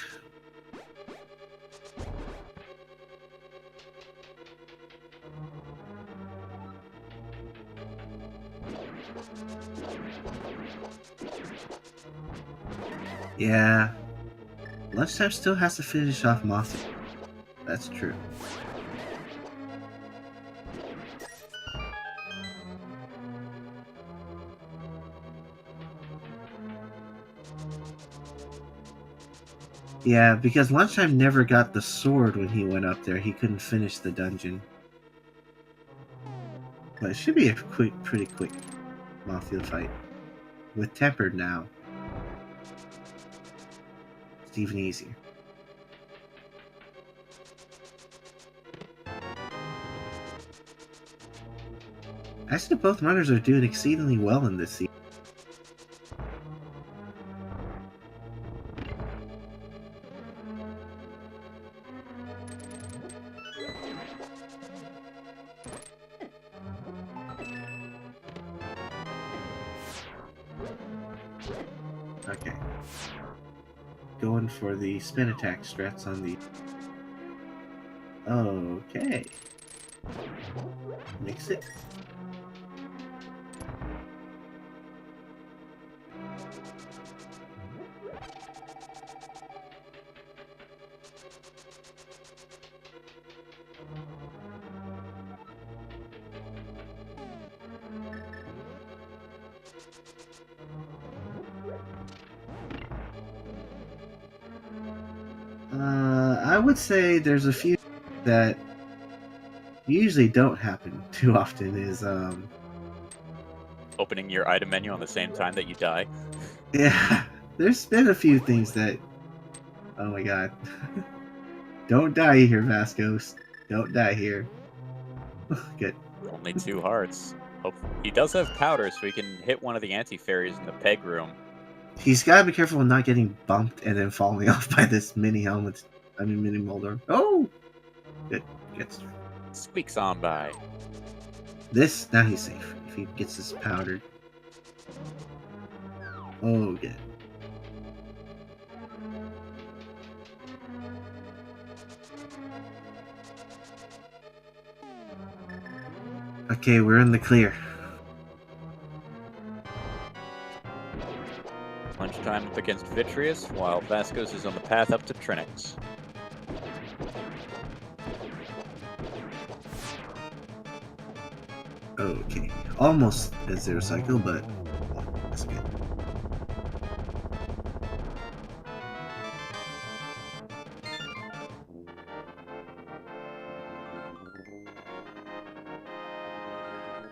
Yeah. Lunchtime still has to finish off Mossy. That's true. Yeah, because Lunchtime never got the sword when he went up there. He couldn't finish the dungeon. But it should be a pretty quick Mothfield fight. With Tempered now, it's even easier. Actually, both runners are doing exceedingly well in this season. Okay. Going for the spin attack strats on the... Okay. Mix it. I would say there's a few that usually don't happen too often is, Opening your item menu on the same time that you die. yeah, there's been a few things that, oh my god. Don't die here, Vascos. Don't die here. Good. Only 2 hearts. Hope he does have powder, so he can hit one of the anti-fairies in the peg room. He's gotta be careful of not getting bumped and then falling off by this mini helmet. I mean, mini Moldor. Oh! Good. Gets Squeaks on by. this. Now he's safe. If he gets this powdered. Oh, good. Okay, we're in the clear. Lunchtime up against Vitreous, while Vascos is on the path up to Trinix. Okay. Almost a zero cycle, but that's good.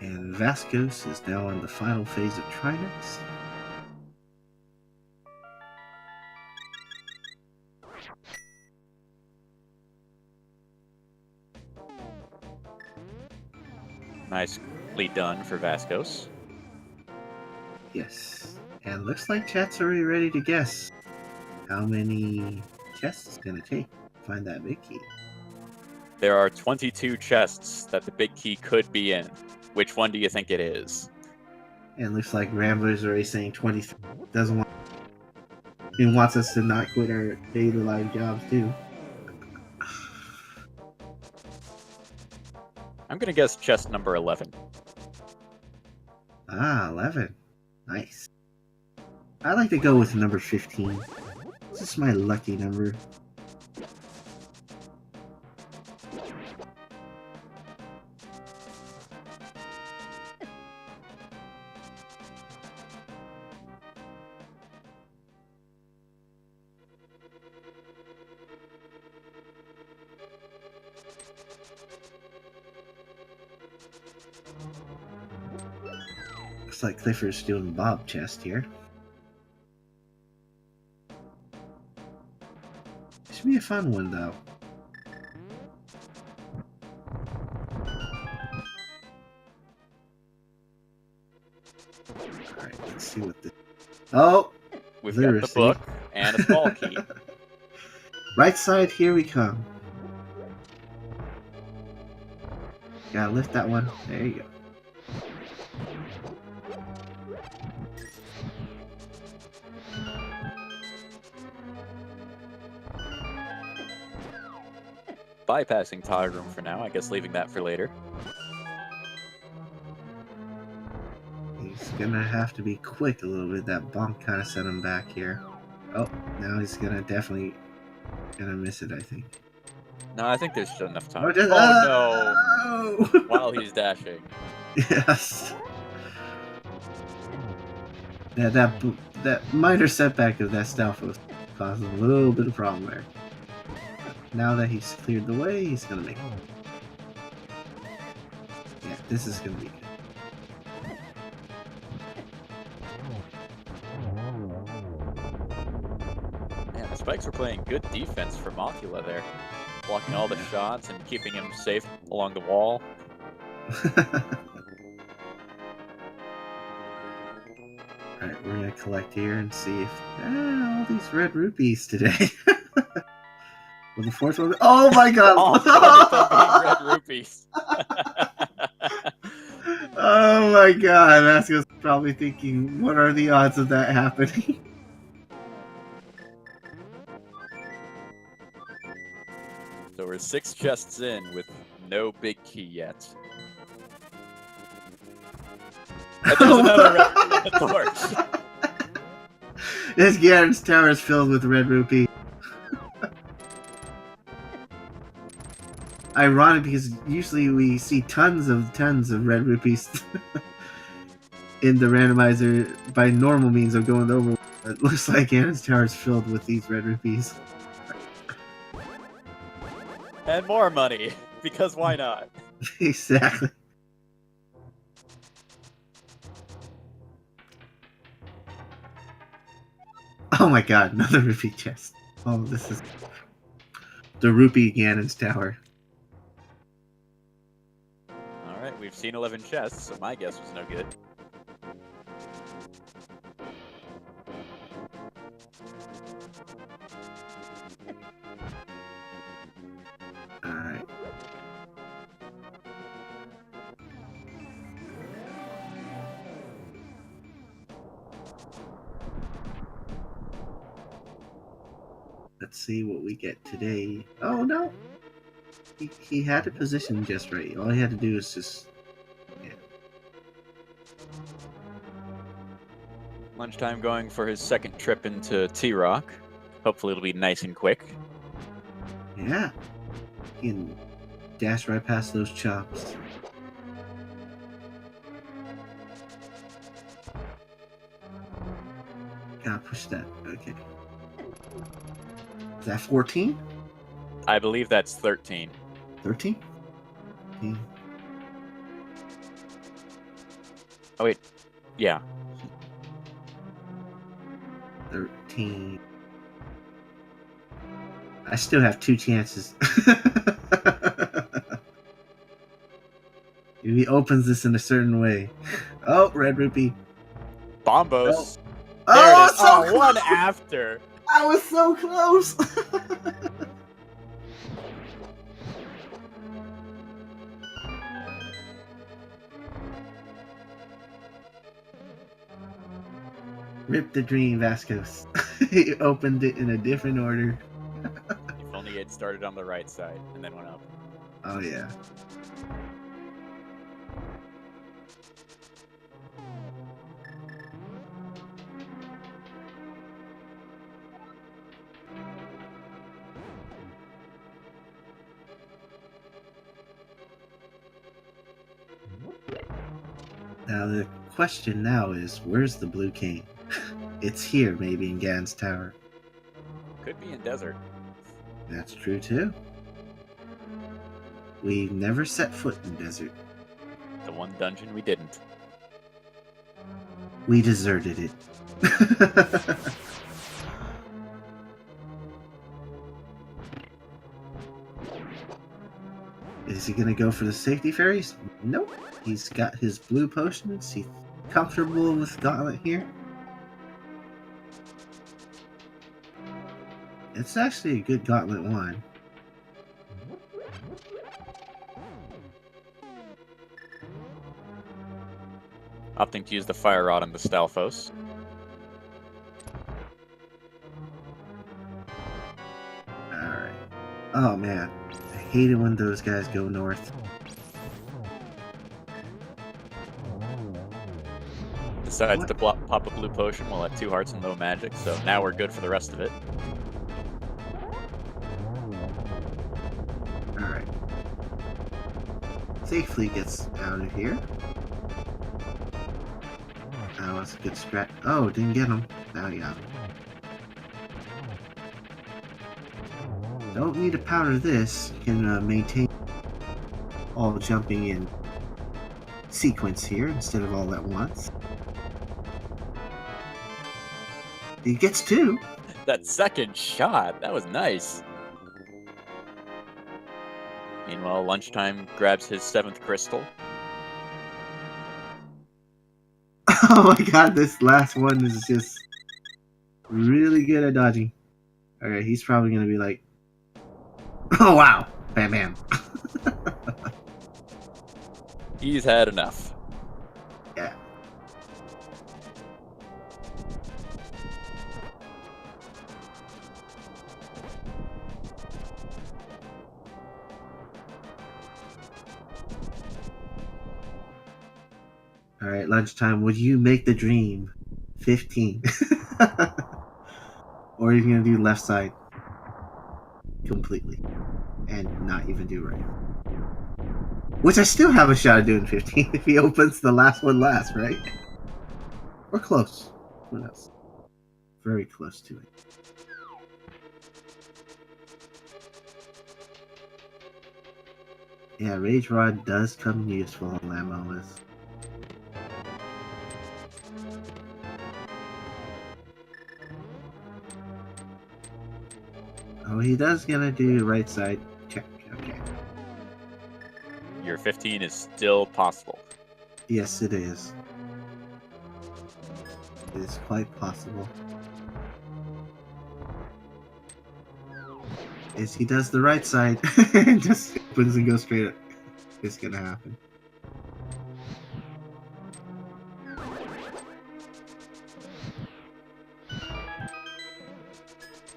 And Vascos is now on the final phase of Trinix. Nicely done for Vascos. Yes. And looks like chat's already ready to guess how many chests it's gonna take to find that big key. There are 22 chests that the big key could be in. Which one do you think it is? And looks like Rambler's already saying 23. Doesn't want. He wants us to not quit our daily life jobs too. I'm gonna guess chest number 11. Ah, 11. Nice. I like to go with number 15. This is my lucky number. Looks like Clifford's doing Bob chest here. Should be a fun one though. Alright, let's see what this. Oh! We've got the book and a small key. Right side, here we come. Gotta lift that one. There you go. Bypassing tile room for now, I guess leaving that for later. He's gonna have to be quick a little bit. That bonk kind of set him back here. Oh, now he's gonna miss it, I think. No, I think there's still enough time. Oh, no! While he's dashing. Yes. Yeah, that minor setback of that stealth was causing a little bit of problem there. Now that he's cleared the way, he's gonna make it. Yeah, this is gonna be good. Man, the Spikes were playing good defense for Mothula there. Blocking all the shots and keeping him safe along the wall. Alright, we're gonna collect here and see if all these red rupees today. Well, the fourth one. Oh my god! All red rupees. Oh my god! Vasco's probably thinking, what are the odds of that happening? So we're 6 chests in with no big key yet. And there's another red torch. This Garen's tower is filled with red rupee. Ironic because usually we see tons of red rupees in the randomizer by normal means of going over. It looks like Garen's tower is filled with these red rupees. And more money, because why not? Exactly. Oh my god, another rupee chest. Oh, this is the rupee Ganon's tower. Alright, we've seen 11 chests, so my guess was no good. Alright. Let's see what we get today. Oh no! He had a position just right. All he had to do is just... Yeah. Lunchtime going for his second trip into T-Rock. Hopefully it'll be nice and quick. Yeah. He can dash right past those chops. Gotta push that. Okay. Is that 14? I believe that's 13. 13? Oh wait, yeah. 13. I still have 2 chances. If he opens this in a certain way. Oh, red rupee. Bombos. There it Oh, is. so Oh, close! one after. I was so close! Rip the dream, Vascos. You opened it in a different order. If only it started on the right side and then went up. Oh, yeah. Now the question now is, where's the blue cane? It's here, maybe in Gan's tower. Could be in desert. That's true too. We never set foot in desert. The one dungeon we didn't. We deserted it. Is he gonna go for the safety fairies? Nope. He's got his blue potions. He's comfortable with Gauntlet here. It's actually a good Gauntlet one. Opting to use the fire rod on the Stalfos. Alright. Oh man. I hate it when those guys go north. Decides to pop a blue potion while at 2 hearts and low magic, so now we're good for the rest of it. Alright. Safely gets out of here. That was a good strat. Oh, didn't get him. Now he got him. Don't need to powder this. Can maintain all jumping in sequence here instead of all at once. He gets 2. That second shot, that was nice. Meanwhile, Lunchtime grabs his 7th crystal. Oh my god, this last one is just really good at dodging. Alright, he's probably gonna be like, oh wow, bam bam. He's had enough. Yeah. Alright, Lunchtime, would you make the dream 15? Or are you gonna do left side completely and not even do right? Which I still have a shot at doing 15 if he opens the last one last, right? Or close. Who knows? Very close to it. Yeah, Rage Rod does come useful on Lamolas. Oh, he does gonna do right side. Check. Okay. Your 15 is still possible. Yes, it is. It is quite possible. Is he does the right side and just opens and goes straight up. It's gonna happen.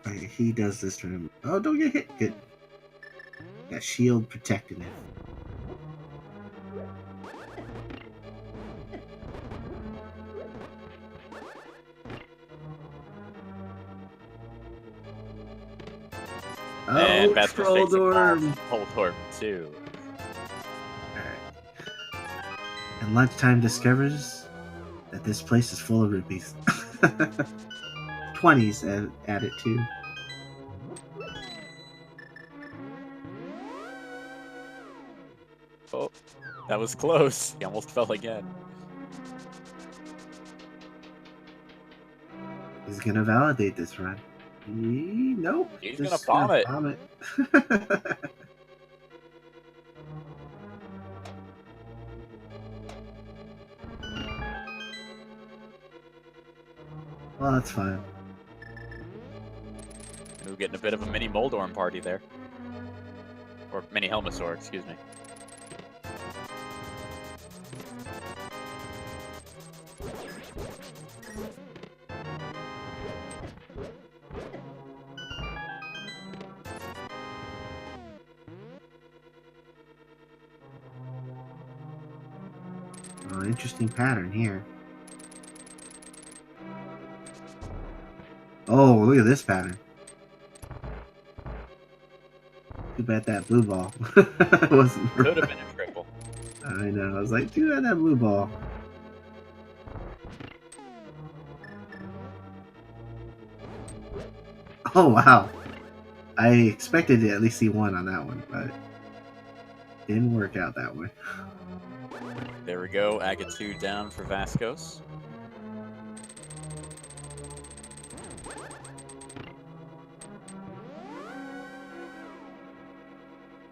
Okay, he does this to him. Oh, don't get hit. Good. Got shield protecting him. And Oh, Vascos Troll takes a Dorm! Troll Dorm too. Alright. And Lunchtime discovers that this place is full of rupees. 20s at it too. Oh, that was close. He almost fell again. He's gonna validate this run. Nope. He's just gonna bomb it. Bomb it. Well, that's fine. We're getting a bit of a mini Moldorm party there. Or mini Helmasaur, excuse me. Oh, interesting pattern here. Oh, look at this pattern. Too bad that blue ball wasn't. Could have been a triple. I know. I was like, too bad that blue ball. Oh wow! I expected to at least see one on that one, but didn't work out that way. There we go. Agate 2 down for Vascos.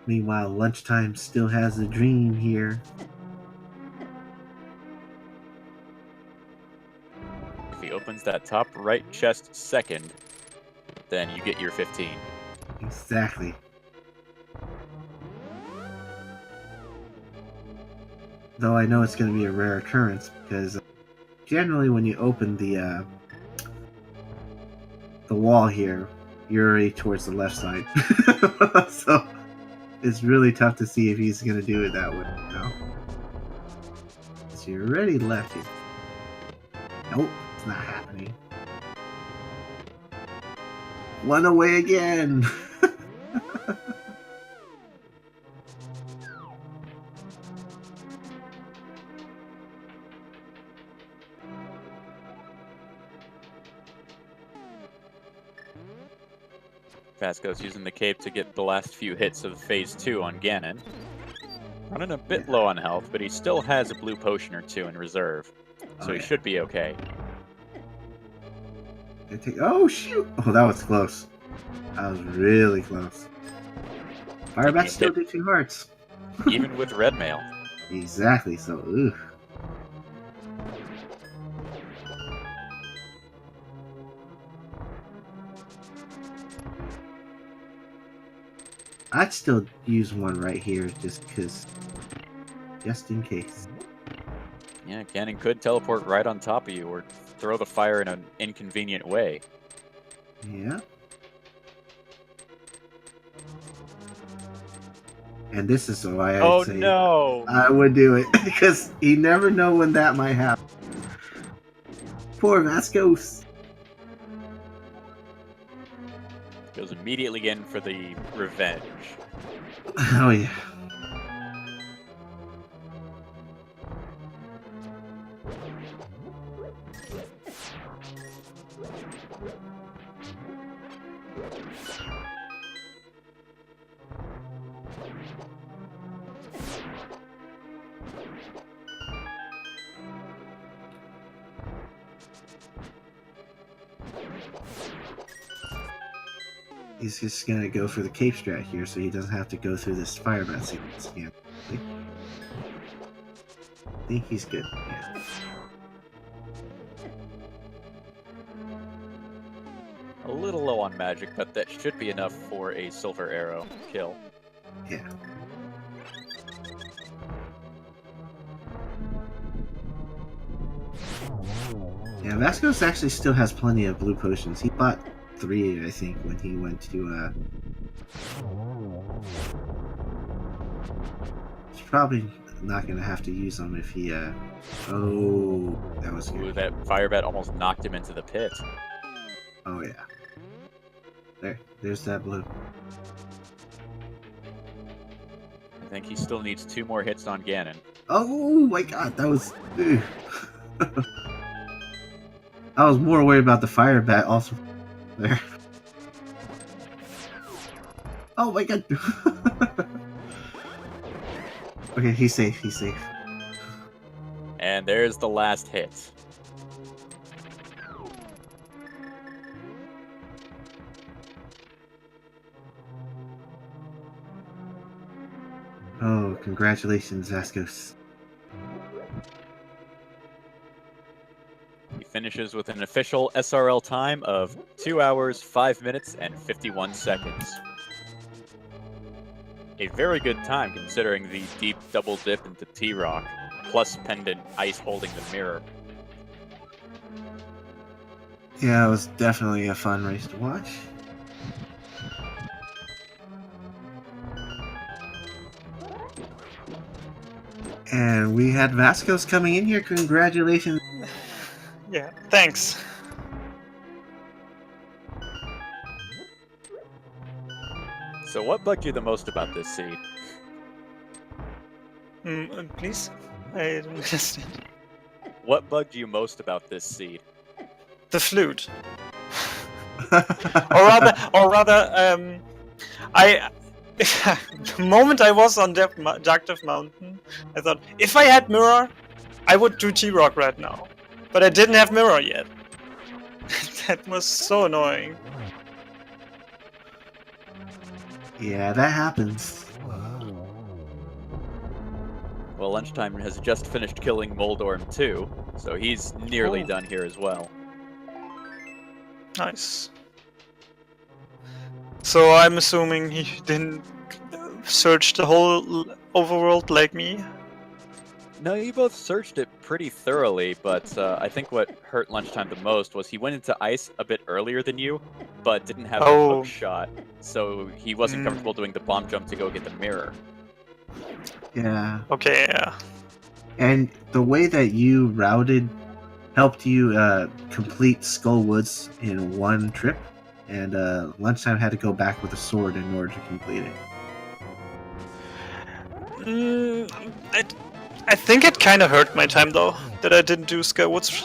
Meanwhile, lunchtime still has a dream here. If he opens that top right chest second, then you get your 15. Exactly. Though I know it's going to be a rare occurrence because generally when you open the wall here, you're already towards the left side. So it's really tough to see if he's going to do it that way now. So you're already left here. Nope, it's not happening. One away again! Vasco's using the cape to get the last few hits of Phase 2 on Ganon. Running a bit low on health, but he still has a blue potion or two in reserve. So he should be okay. Oh, shoot! Oh, that was close. That was really close. Firebat still did 2 hearts. Even with red mail. Exactly, so, ooh. I'd still use one right here just because, just in case. Yeah, Ganon could teleport right on top of you or throw the fire in an inconvenient way. Yeah. And this is why I'd say no! I would do it because you never know when that might happen. Poor Vascos. Goes immediately in for the revenge. Oh yeah. He's just gonna go for the cape strat here so he doesn't have to go through this firebat sequence again. I think he's good. Yeah. A little low on magic, but that should be enough for a silver arrow kill. Yeah. Yeah, Vascos actually still has plenty of blue potions. He bought 3, I think, when he went to, He's probably not gonna have to use them if he, Oh, that was good. Ooh, that firebat almost knocked him into the pit. Oh, yeah. There's that blue. I think he still needs 2 more hits on Ganon. Oh my god, that was... I was more worried about the fire bat also there. Oh my god. Okay, he's safe, he's safe. And there's the last hit. Oh, congratulations, Vascos. He finishes with an official SRL time of 2 hours, 5 minutes, and 51 seconds. A very good time considering the deep double dip into T-Rock, plus pendant ice holding the mirror. Yeah, it was definitely a fun race to watch. And we had Vascos coming in here. Congratulations. Yeah, thanks. So what bugged you the most about this seed? Please? I don't understand. What bugged you most about this seed? The flute. or rather, the moment I was on Dark Death Mountain, I thought, if I had mirror, I would do T-Rock right now. But I didn't have mirror yet. That was so annoying. Yeah, that happens. Well, Lunchtime has just finished killing Moldorm too, so he's nearly done here as well. Nice. So I'm assuming he didn't search the whole overworld like me? No, you both searched it pretty thoroughly, but I think what hurt Lunchtime the most was he went into ice a bit earlier than you, but didn't have a hook shot, so he wasn't comfortable doing the bomb jump to go get the mirror. Yeah. Okay, yeah. And the way that you routed helped you complete Skull Woods in one trip, and Lunchtime had to go back with a sword in order to complete it. I think it kind of hurt my time though, that I didn't do Skull Woods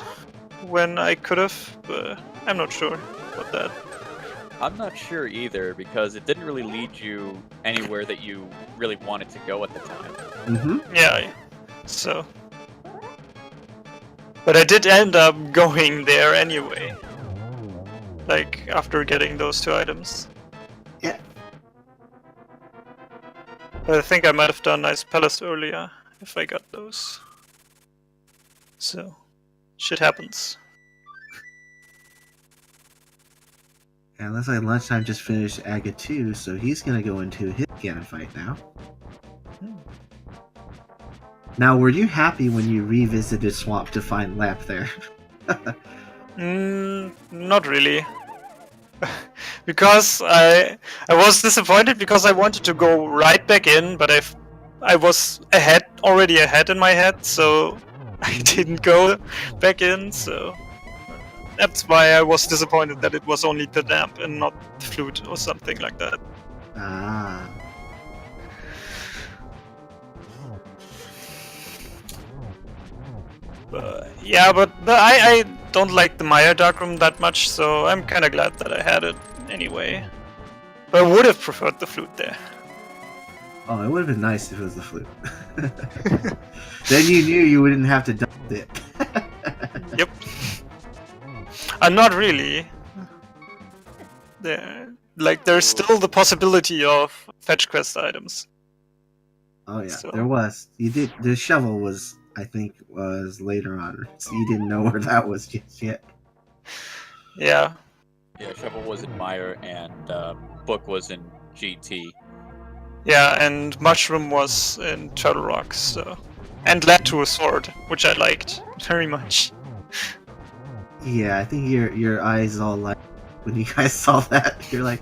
when I could have, but I'm not sure about that. I'm not sure either, because it didn't really lead you anywhere that you really wanted to go at the time. Mm-hmm. Yeah, so... But I did end up going there anyway. Like, after getting those 2 items. Yeah. But I think I might have done Ice Palace earlier, if I got those. So, shit happens. And looks like Lunchtime just finished Aga 2, so he's gonna go into his Ganon fight now. Now, were you happy when you revisited Swamp to find Lamp there? Not really. Because I was disappointed because I wanted to go right back in, but I was already ahead in my head, so I didn't go back in, so that's why I was disappointed that it was only the lamp and not the flute or something like that. Ah. Yeah, but I don't like the Maya Darkroom that much, so I'm kinda glad that I had it anyway. But I would have preferred the flute there. Oh, it would have been nice if it was the flute. Then you knew you wouldn't have to dump it. Yep. Not really. There's still the possibility of fetch quest items. Oh yeah, So. there was. You did. The shovel was, I think, was later on. So you didn't know where that was just yet. Yeah. Yeah, Shovel was in Meyer, and Book was in GT. Yeah, and Mushroom was in Turtle Rock, so... And led to a sword, which I liked very much. Yeah, I think your eyes all like when you guys saw that. You're like,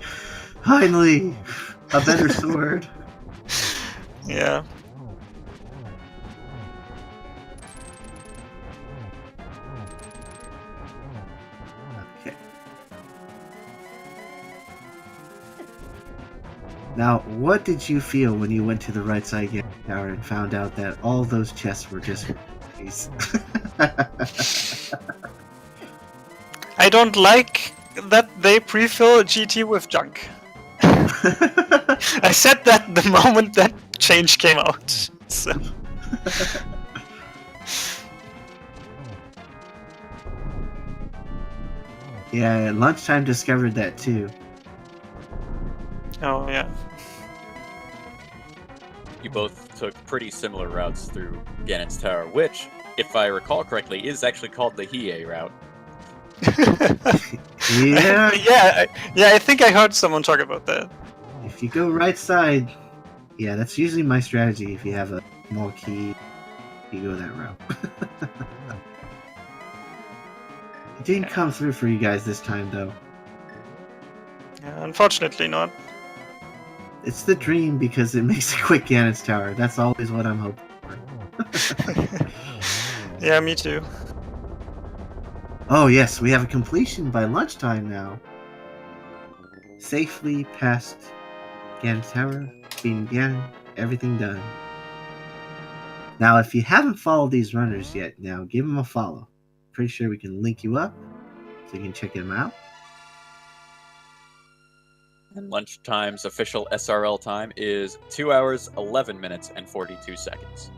finally, a better sword. Yeah. Okay. Now, what did you feel when you went to the right side Ganon Tower and found out that all those chests were just these? I don't like that they pre-fill GT with junk. I said that the moment that change came out. So. Yeah, Lunchtime discovered that too. Oh yeah. You both took pretty similar routes through Ganon's Tower, which, if I recall correctly, is actually called the Hiei route. Yeah. yeah. I think I heard someone talk about that. If you go right side, yeah, that's usually my strategy. If you have a small key, you go that route. It didn't come through for you guys this time, though. Yeah, unfortunately not. It's the dream because it makes a quick Ganon's Tower. That's always what I'm hoping for. Yeah, me too. Oh yes, we have a completion by lunchtime now. Safely past Ganon's Tower, beating Ganon, everything done. Now, if you haven't followed these runners yet, now give them a follow. Pretty sure we can link you up so you can check them out. And lunchtime's official SRL time is 2 hours, 11 minutes, and 42 seconds.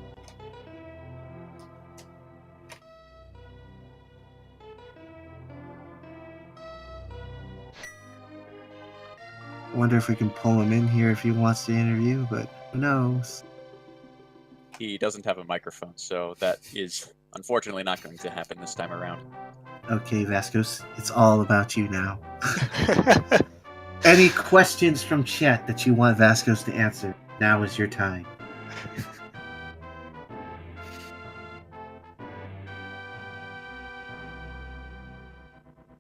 I wonder if we can pull him in here if he wants to interview, but who knows? He doesn't have a microphone, so that is unfortunately not going to happen this time around. Okay, Vascos, it's all about you now. Any questions from chat that you want Vascos to answer? Now is your time.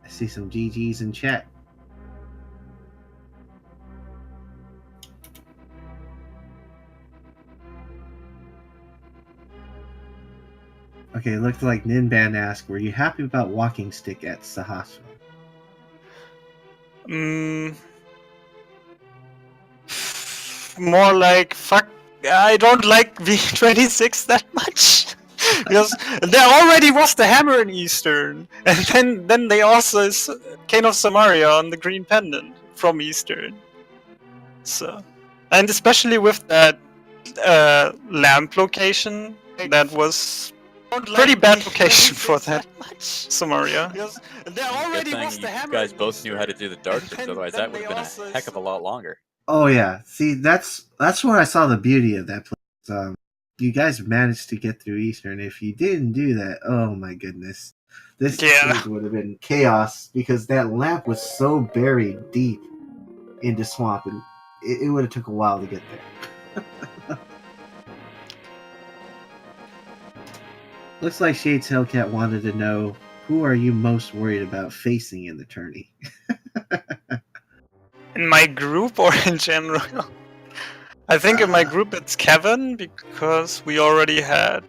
I see some GGs in chat. Okay, it looked like Ninban asked, were you happy about walking stick at Sahasra? More like, fuck, I don't like V26 that much. Because there already was the hammer in Eastern, and then they also Cane of Samaria on the green pendant from Eastern. So, and especially with that lamp location, that was pretty bad location for that Samaria. There already was the hammer. You guys both knew how to do the dark tricks, otherwise that would have been a heck of a lot longer. Oh yeah, see that's where I saw the beauty of that place. You guys managed to get through Eastern. If you didn't do that, oh my goodness, this stage would have been chaos because that lamp was so buried deep into swamp, and it would have took a while to get there. Looks like Shades Hellcat wanted to know, who are you most worried about facing in the tourney? In my group or in general? I think in my group it's Kevin, because we already had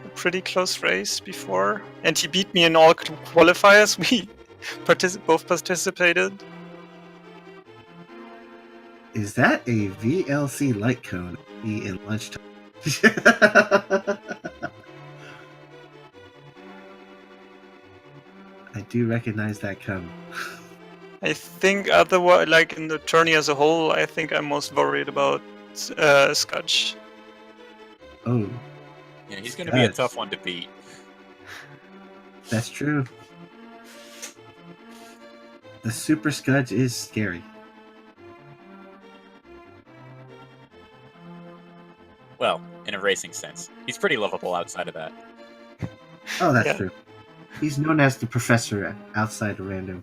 a pretty close race before, and he beat me in all qualifiers. We both participated. Is that a VLC light cone in lunchtime? I do recognize that cone. I think otherwise, like in the tourney as a whole, I think I'm most worried about Scotch. Oh. Yeah, he's going to be a tough one to beat. That's true. The Super Scudge is scary. Well, in a racing sense. He's pretty lovable outside of that. Oh, that's true. He's known as the Professor outside of Random.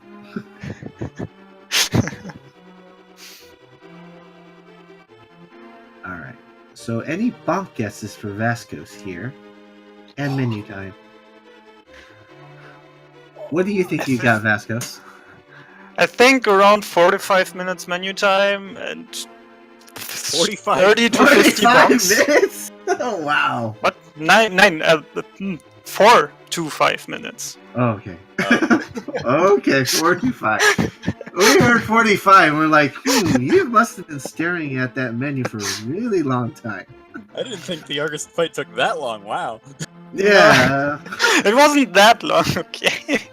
Alright. So any bonk guesses for Vascos here? And menu time. What do you think you got, Vascos? I think around 45 minutes menu time and 30 to 50 bonks. Minutes? Oh, wow. What? 4 to 5 minutes. Oh, okay. Okay, 45. We heard 45 and we're like, you must have been staring at that menu for a really long time. I didn't think the Argus fight took that long, wow. Yeah. It wasn't that long, okay.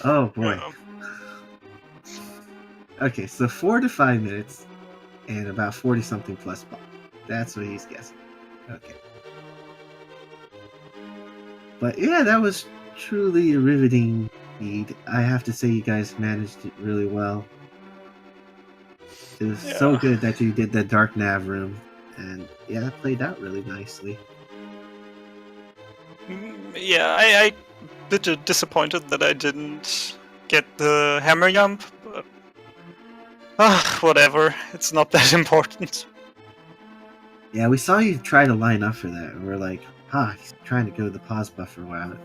Oh, boy. Okay, so 4 to 5 minutes and about 40-something plus bonk. That's what he's guessing. Okay. But yeah, that was truly a riveting feed. I have to say you guys managed it really well. It was so good that you did the Dark Nav room. And yeah, that played out really nicely. Yeah, I bit disappointed that I didn't get the hammer jump, but whatever. It's not that important. Yeah, we saw you try to line up for that, and we're like, he's trying to go the pause buffer route.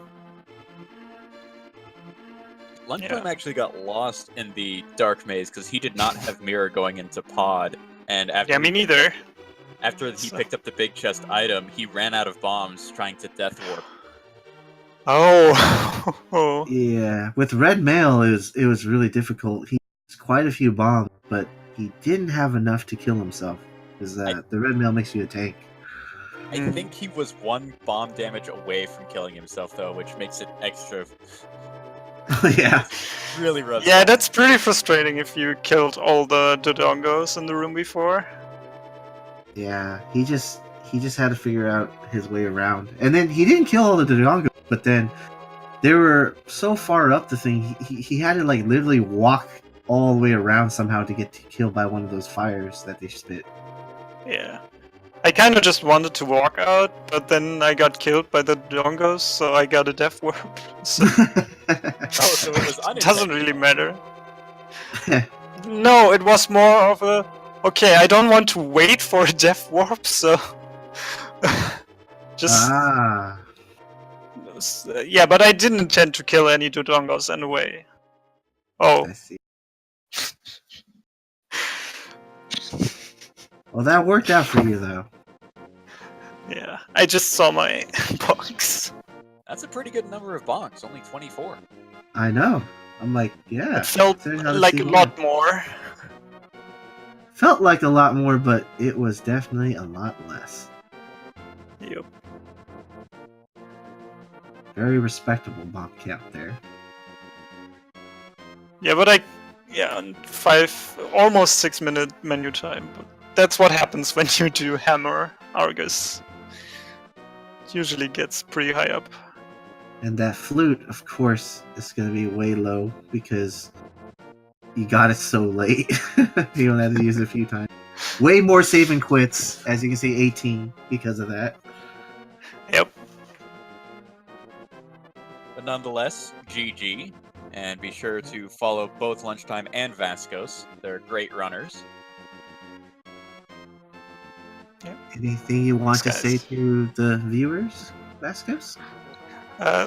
Lunchtime actually got lost in the dark maze because he did not have mirror going into pod, and after Yeah, me neither. After he picked up the big chest item, he ran out of bombs trying to death warp. Oh. Yeah, with red mail, it was really difficult. He has quite a few bombs, but he didn't have enough to kill himself. Because the red mail makes you a tank. I think he was one bomb damage away from killing himself, though, which makes it extra. Yeah. Really rough. Yeah, that's pretty frustrating if you killed all the Dodongos in the room before. Yeah, he just had to figure out his way around. And then he didn't kill all the Dodongos, but then they were so far up the thing, he had to like literally walk all the way around somehow to get killed by one of those fires that they spit. Yeah. I kind of just wanted to walk out, but then I got killed by the Dongos, so I got a death warp. So so it was it doesn't really matter. No, it was more of a, okay, I don't want to wait for a death warp, so just yeah, but I didn't intend to kill any Dodongos anyway. Oh. I see. Well, that worked out for you, though. Yeah, I just saw my box. That's a pretty good number of bonks, only 24. I know. I'm like, yeah. It felt like a lot more. Felt like a lot more, but it was definitely a lot less. Yep. Very respectable bomb count there. Yeah, but almost 6 minute menu time. But that's what happens when you do hammer Argus. It usually gets pretty high up. And that flute, of course, is going to be way low because you got it so late. You don't have to use it a few times. Way more save and quits, as you can see, 18 because of that. Yep. But nonetheless, GG. And be sure to follow both Lunchtime and Vascos. They're great runners. Yep. Anything you want to say to the viewers, Vascos?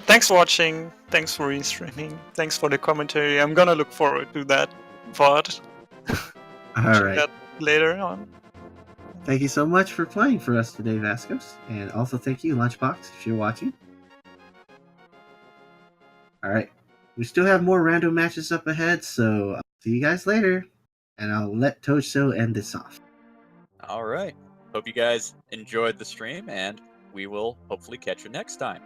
Thanks for watching. Thanks for restreaming. Thanks for the commentary. I'm gonna look forward to that VOD. Alright. That later on. Thank you so much for playing for us today, Vascos. And also thank you, Lunchbox, if you're watching. Alright. We still have more random matches up ahead, so I'll see you guys later. And I'll let Tojo end this off. Alright. Hope you guys enjoyed the stream, and we will hopefully catch you next time.